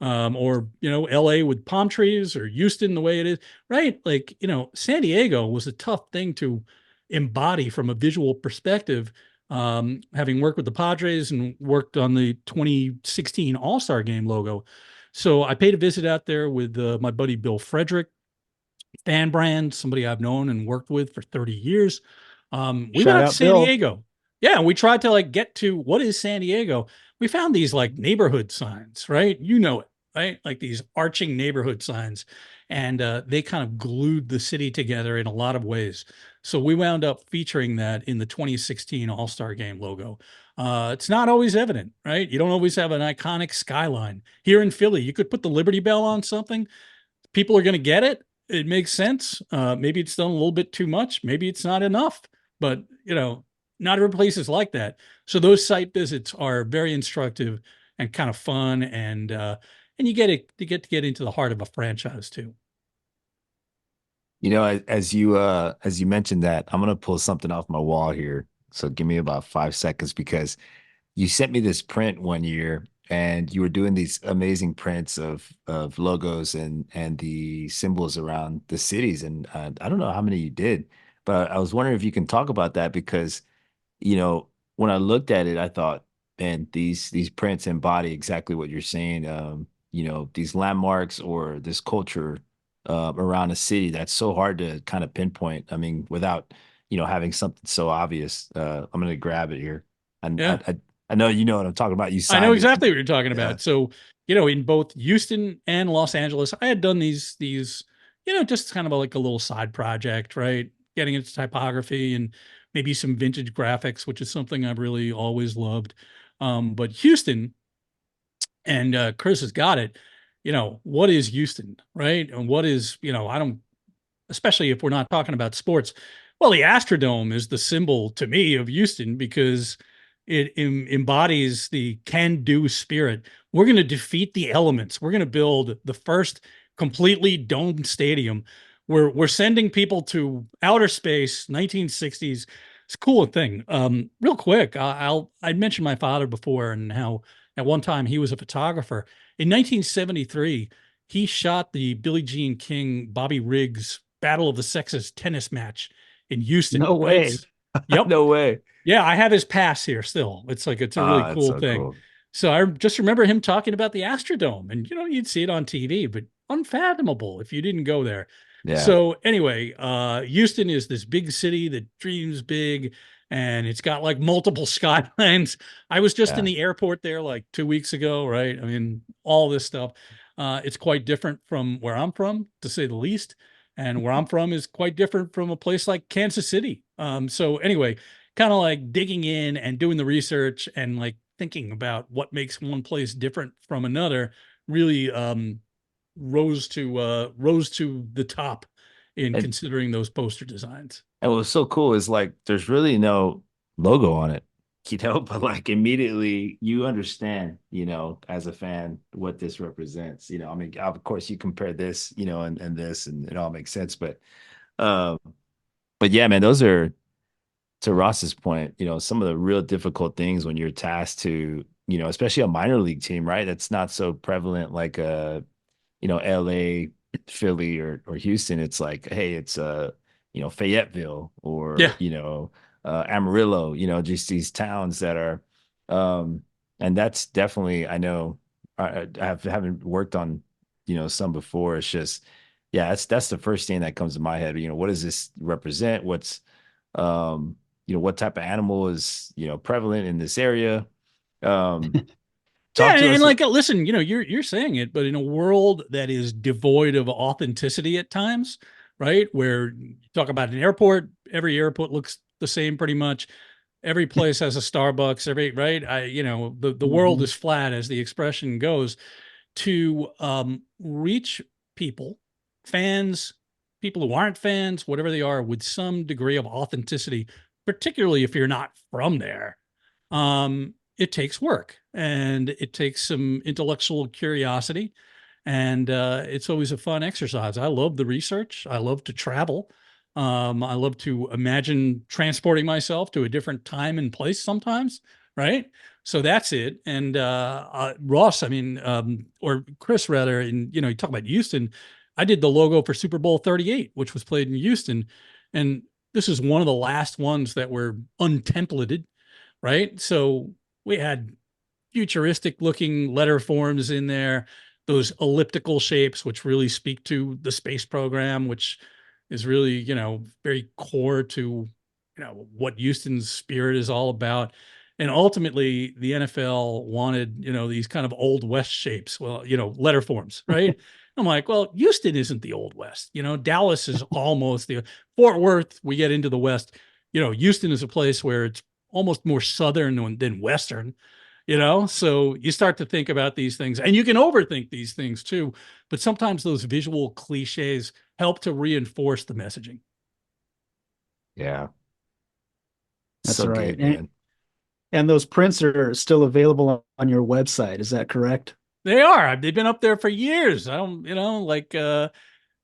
or LA with palm trees, or Houston the way it is, right? Like, San Diego was a tough thing to embody from a visual perspective, having worked with the Padres and worked on the 2016 All-Star game logo. So I paid a visit out there with my buddy Bill Frederick, Fan Brand, somebody I've known and worked with for 30 years. We went Shout out to out San Bill. Diego. Yeah, we tried to like get to what is San Diego. We found these like neighborhood signs, right? You know it, right? Like these arching neighborhood signs. And they kind of glued the city together in a lot of ways. So we wound up featuring that in the 2016 All-Star game logo. It's not always evident, right? You don't always have an iconic skyline. Here in Philly, you could put the Liberty Bell on something, people are going to get it. It makes sense. Maybe it's done a little bit too much. Maybe it's not enough. But not every place is like that. So those site visits are very instructive and kind of fun, and you get to get into the heart of a franchise too. as you mentioned that, I'm gonna pull something off my wall here. So give me about 5 seconds because you sent me this print one year and you were doing these amazing prints of logos and the symbols around the cities. And I don't know how many you did, but I was wondering if you can talk about that because you know, when I looked at it, I thought, man, these prints embody exactly what you're saying. These landmarks or this culture around a city that's so hard to kind of pinpoint. I mean, without having something so obvious. I'm gonna grab it here, and Yeah, I know you know what I'm talking about. You I know signed it. exactly what you're talking Yeah. about. So, in both Houston and Los Angeles, I had done these, just kind of like a little side project, right? getting into typography and maybe some vintage graphics, which is something I've really always loved. But Houston, and Chris has got it. What is Houston, right? And what is, I don't, especially if we're not talking about sports. Well, the Astrodome is the symbol to me of Houston because it embodies the can-do spirit. We're going to defeat the elements. We're going to build the first completely domed stadium. We're sending people to outer space, 1960s. It's a cool thing. Real quick, I'd mentioned my father before and how at one time he was a photographer. In 1973, he shot the Billie Jean King Bobby Riggs Battle of the Sexes tennis match in Houston. No Right? way. Yep. No way. Yeah, I have his pass here still. It's a really It's cool so thing. cool. So I just remember him talking about the Astrodome, and you'd see it on TV, but unfathomable if you didn't go there. Yeah. So anyway, Houston is this big city that dreams big, and it's got like multiple skylines. I was just in Yeah. the airport there like 2 weeks ago, right? I mean, all this stuff. It's quite different from where I'm from, to say the least. And where I'm from is quite different from a place like Kansas City. So anyway, kind of like digging in and doing the research and like thinking about what makes one place different from another really rose to the top in And considering those poster designs. and what's so cool is like there's really no logo on it, but like immediately you understand, as a fan what this represents. I mean, of course you compare this, and this, and it all makes sense. Uh, but yeah, man, those are, to Ross's point, some of the real difficult things when you're tasked to, especially a minor league team, right? That's not so prevalent like LA, Philly, or Houston. It's like, hey, it's Fayetteville, or Yeah. Amarillo, just these towns that are um and that's definitely, I know, haven't worked on some before. It's just, yeah, that's the first thing that comes to my head. What does this represent? What's what type of animal is prevalent in this area? um Yeah, Talk to and us. like, listen, you're saying it, but in a world that is devoid of authenticity at times, right? Where you talk about an airport, every airport looks the same pretty much. Every place has a Starbucks. Right. The world Mhm. is flat, as the expression goes. To reach people, fans, people who aren't fans, whatever they are, with some degree of authenticity, particularly if you're not from there. It takes work and it takes some intellectual curiosity. And it's always a fun exercise. I love the research. I love to travel. I love to imagine transporting myself to a different time and place sometimes, right? So that's it. And Ross, I mean, or Chris rather, and you talk about Houston. I did the logo for Super Bowl 38, which was played in Houston, and this is one of the last ones that were untemplated, right? So we had futuristic looking letter forms in there, those elliptical shapes, which really speak to the space program, which is really, very core to, what Houston's spirit is all about. And ultimately, the NFL wanted, these kind of old West shapes, well, letter forms, right? I'm like, well, Houston isn't the old West. Dallas is almost the Fort Worth. We get into the West. Houston is a place where it's almost more Southern than Western, so you start to think about these things, and you can overthink these things too, but sometimes those visual cliches help to reinforce the messaging. Yeah. That's So right. good, man. And those prints are still available on your website. Is that correct? They are. They've been up there for years. I don't, like they're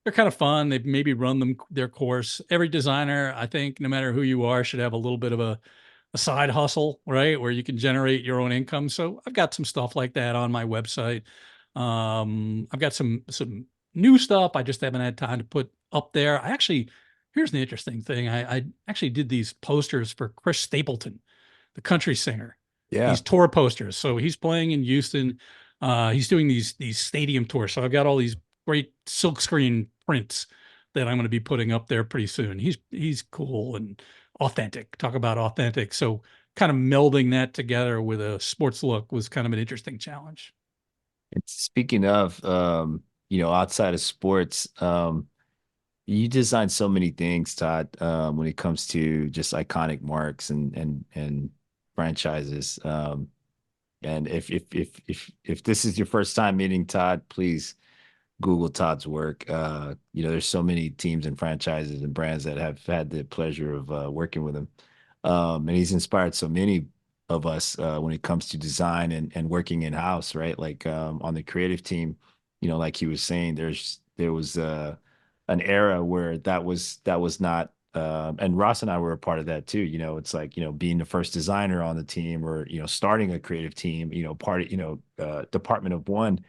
kind of fun. They've maybe run their course. Every designer, I think, no matter who you are, should have a little bit of a side hustle, right? Where you can generate your own income. So I've got some stuff like that on my website. I've got some new stuff I just haven't had time to put up there. Here's the interesting thing. I actually did these posters for Chris Stapleton, the country singer. Yeah. These tour posters. So he's playing in Houston. He's doing these stadium tours. So I've got all these great silkscreen prints that I'm going to be putting up there pretty soon. He's cool and authentic. Talk about authentic. So kind of melding that together with a sports look was kind of an interesting challenge. Speaking of outside of sports, You design so many things, Todd, when it comes to just iconic marks and franchises. And if this is your first time meeting Todd, please Google Todd's work. There's so many teams and franchises and brands that have had the pleasure of working with him. And he's inspired so many of us when it comes to design and working in house, right? Like on the creative team, like he was saying, there was an era where that was not. And Ross and I were a part of that too. It's like, being the first designer on the team or, starting a creative team, department of one.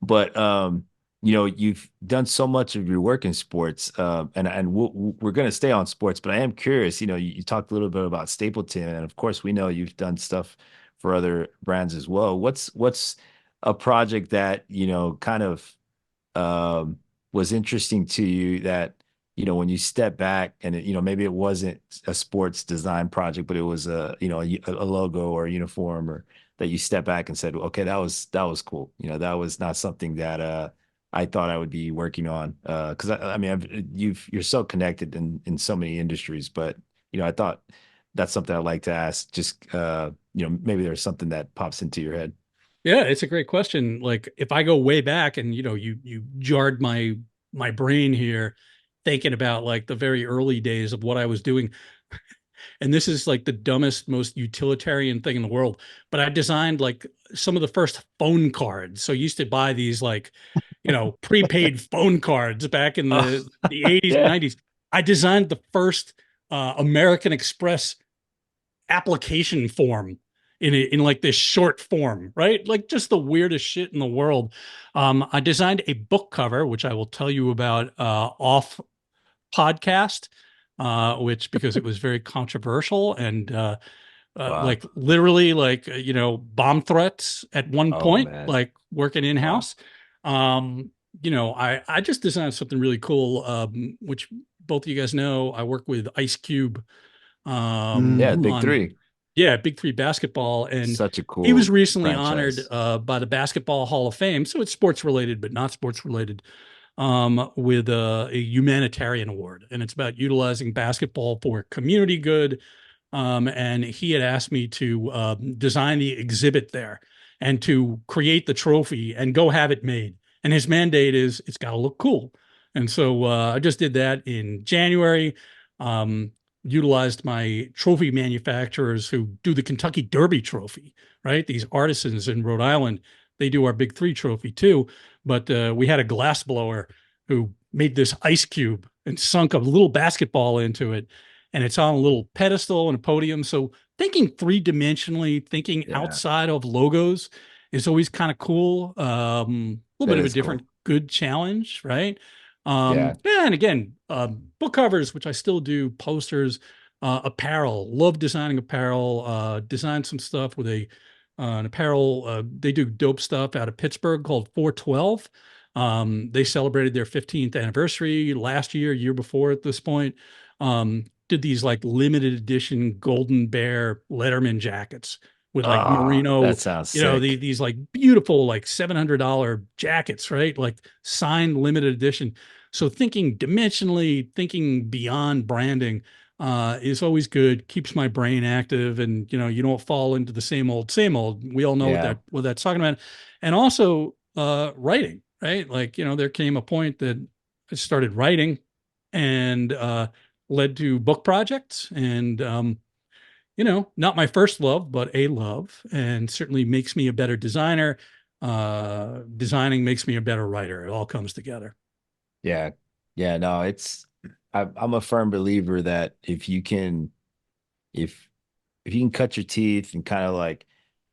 But you've done so much of your work in sports, and we're going to stay on sports. But I am curious. You talked a little bit about Stapleton, and of course, we know you've done stuff for other brands as well. What's a project that kind of um, was interesting to you that when you step back and maybe it wasn't a sports design project, but it was a logo or a uniform or that you step back and said, okay, that was cool. That was not something that I thought I would be working on. Because I mean, you're so connected in so many industries, but I thought that's something I'd like to ask. Just maybe there's something that pops into your head. Yeah, it's a great question. Like if I go way back and you jarred my brain here thinking about like the very early days of what I was doing. And this is like the dumbest, most utilitarian thing in the world. But I designed like some of the first phone cards. So I used to buy these like, prepaid phone cards back in Oh, the 80s, yeah. 90s. I designed the first American Express application form in like this short form, right? Like just the weirdest shit in the world. I designed a book cover, which I will tell you about off podcast, which because it was very controversial and Wow. like literally like bomb threats at one Oh point, man. like working in Wow. house. I just designed something really cool, which both of you guys know. I work with Ice Cube Yeah, Mhm. big on three. Big Three basketball, and Such a he was cool recently honored franchise. by the Basketball Hall of Fame. So it's sports related, but not sports related, with a humanitarian award, and it's about utilizing basketball for community good. And he had asked me to design the exhibit there and to create the trophy and go have it made. And his mandate is it's got to look cool. And so I just did that in January. Um, Utilized my trophy manufacturers who do the Kentucky Derby trophy, right? These artisans in Rhode Island, they do our Big Three trophy too. But we had a glass blower who made this ice cube and sunk a little basketball into it, and it's on a little pedestal and a podium. So thinking three-dimensionally, thinking Yeah, outside of logos is always kind of cool. A little bit that of a is different, cool. good challenge, right? Yeah. Yeah, and again, book covers, which I still do, posters, apparel. Love designing apparel. Designed some stuff with an apparel. They do dope stuff out of Pittsburgh called 412. They celebrated their 15th anniversary last year, year before at this point. Did these like limited edition Golden Bear Letterman jackets with like Ah, merino, that sounds sick. these like beautiful like $700 jackets, right? Like signed limited edition. So thinking dimensionally, thinking beyond branding is always good. Keeps my brain active, and you don't fall into the same old, same old. We all know Yeah. what that's talking about, and also writing, right? Like there came a point that I started writing, and led to book projects, and not my first love, but a love, and certainly makes me a better designer. Designing makes me a better writer. It all comes together. Yeah. Yeah. No, I'm a firm believer that if if you can cut your teeth and kind of like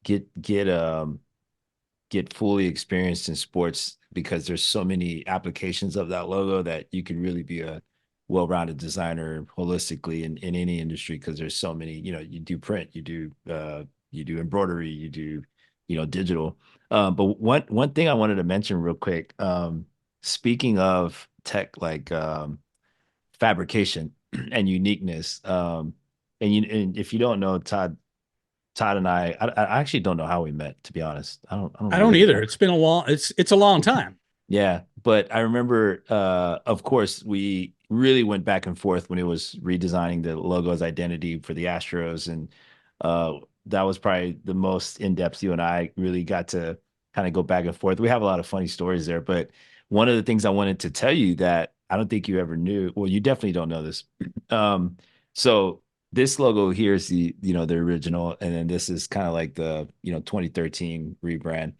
get get fully experienced in sports because there's so many applications of that logo that you can really be a well-rounded designer holistically in any industry because there's so many, you do print, you do embroidery, you do, digital. But one thing I wanted to mention real quick, speaking of tech like fabrication and uniqueness, and if you don't know, Todd and I actually don't know how we met, to be honest. I don't I don't really either. remember. It's been a long, it's a long time. Yeah. but I remember, of course, we really went back and forth when it was redesigning the logo's identity for the Astros, and that was probably the most in depth you and I really got to kind of go back and forth. We have a lot of funny stories there, but one of the things I wanted to tell you that I don't think you ever knew. Well, you definitely don't know this. So this logo here is the original, and then this is kind of like the 2013 rebrand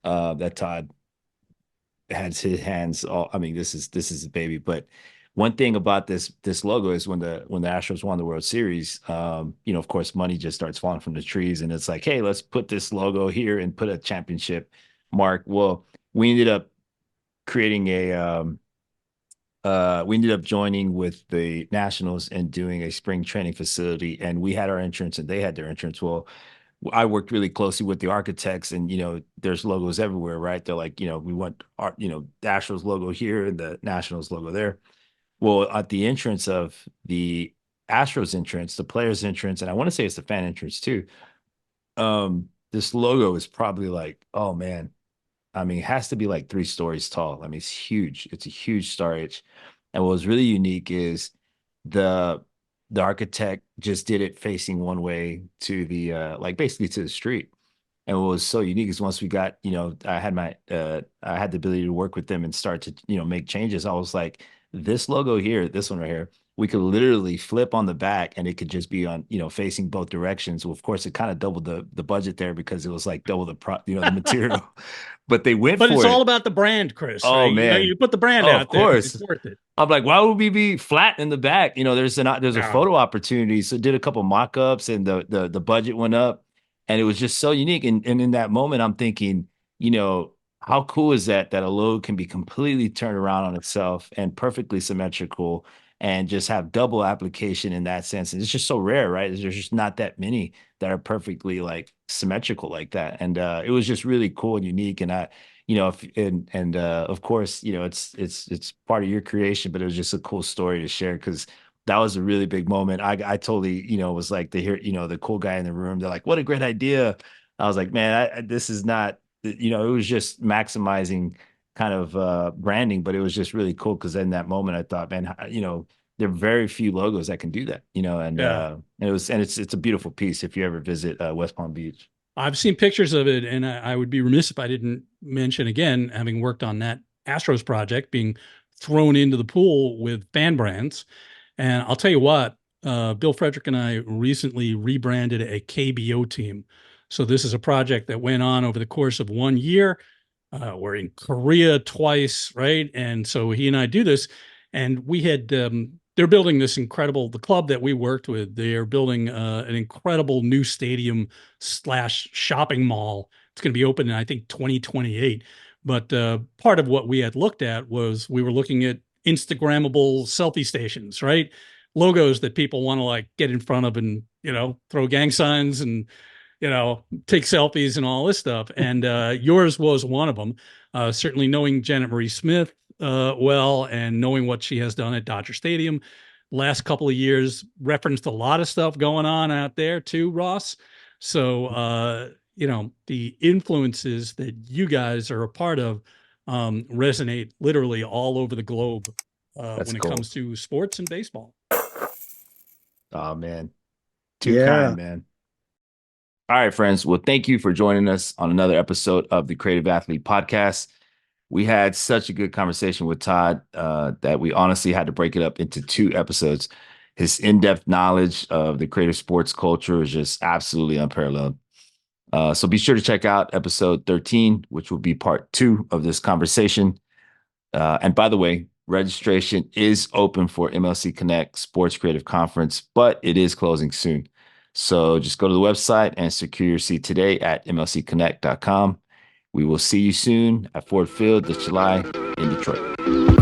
that Todd has his hands all. I mean, this is a baby. But one thing about this logo is when the Astros won the World Series, of course, money just starts falling from the trees, and it's like, hey, let's put this logo here and put a championship mark. Well, we ended up creating we ended up joining with the Nationals and doing a spring training facility, and we had our entrance and they had their entrance. Well, I worked really closely with the architects, and there's logos everywhere, right? They're like, we want our, the Astros logo here and the Nationals logo there. Well, at the entrance of the Astros entrance, the players entrance, and I want to say it's the fan entrance too. This logo is probably like, oh man, I mean, it has to be like 3 stories tall. I mean, it's huge. It's a huge Star H. And what was really unique is the architect just did it facing one way to the like basically to the street. And what was so unique is once we got, I had I had the ability to work with them and start to, make changes. I was like, this logo here, this one right here, we could literally flip on the back and it could just be on, facing both directions. Well, of course, it kind of doubled the budget there because it was like double the material. But they went But it's for all it. about the brand, Chris, Oh right? man. You put the brand Oh, of out there, course. it's worth it. I'm like, why would we be flat in the back? There's a Yeah. photo opportunity. So did a couple mock-ups and the budget went up and it was just so unique. And in that moment, I'm thinking, how cool is that a logo can be completely turned around on itself and perfectly symmetrical and just have double application in that sense. And it's just so rare, right? There's just not that many that are perfectly like symmetrical like that. And it was just really cool and unique. And of course, it's part of your creation, but it was just a cool story to share because that was a really big moment. I totally, was like to hear, the cool guy in the room. They're like, what a great idea. I was like, man, this is not, it was just maximizing kind of branding, but it was just really cool because in that moment I thought, man, there are very few logos that can do that, and Yeah. it's a beautiful piece if you ever visit West Palm Beach. I've seen pictures of it, and I would be remiss if I didn't mention again, having worked on that Astros project, being thrown into the pool with fan brands. And I'll tell you what, Bill Frederick and I recently rebranded a KBO team. So this is a project that went on over the course of 1 year. We're in Korea twice, right? And so he and I do this, and we had they're building the club that we worked with. They're building an incredible new stadium slash shopping mall. It's going to be open in, I think, 2028. But part of what we had looked at was we were looking at Instagrammable selfie stations, right? Logos that people want to like get in front of and, throw gang signs and, take selfies and all this stuff. And yours was one of them. Certainly knowing Janet Marie Smith well and knowing what she has done at Dodger Stadium last couple of years, referenced a lot of stuff going on out there too, Ross. So, the influences that you guys are a part of resonate literally all over the globe when it Cool. comes to sports and baseball. Oh man, too kind, man. All right, friends. Well, thank you for joining us on another episode of the Creative Athlete Podcast. We had such a good conversation with Todd that we honestly had to break it up into 2 episodes. His in-depth knowledge of the creative sports culture is just absolutely unparalleled. So be sure to check out episode 13, which will be part 2 of this conversation. And by the way, registration is open for MLC Connect Sports Creative Conference, but it is closing soon. So just go to the website and secure your seat today at mlcconnect.com. We will see you soon at Ford Field this July in Detroit.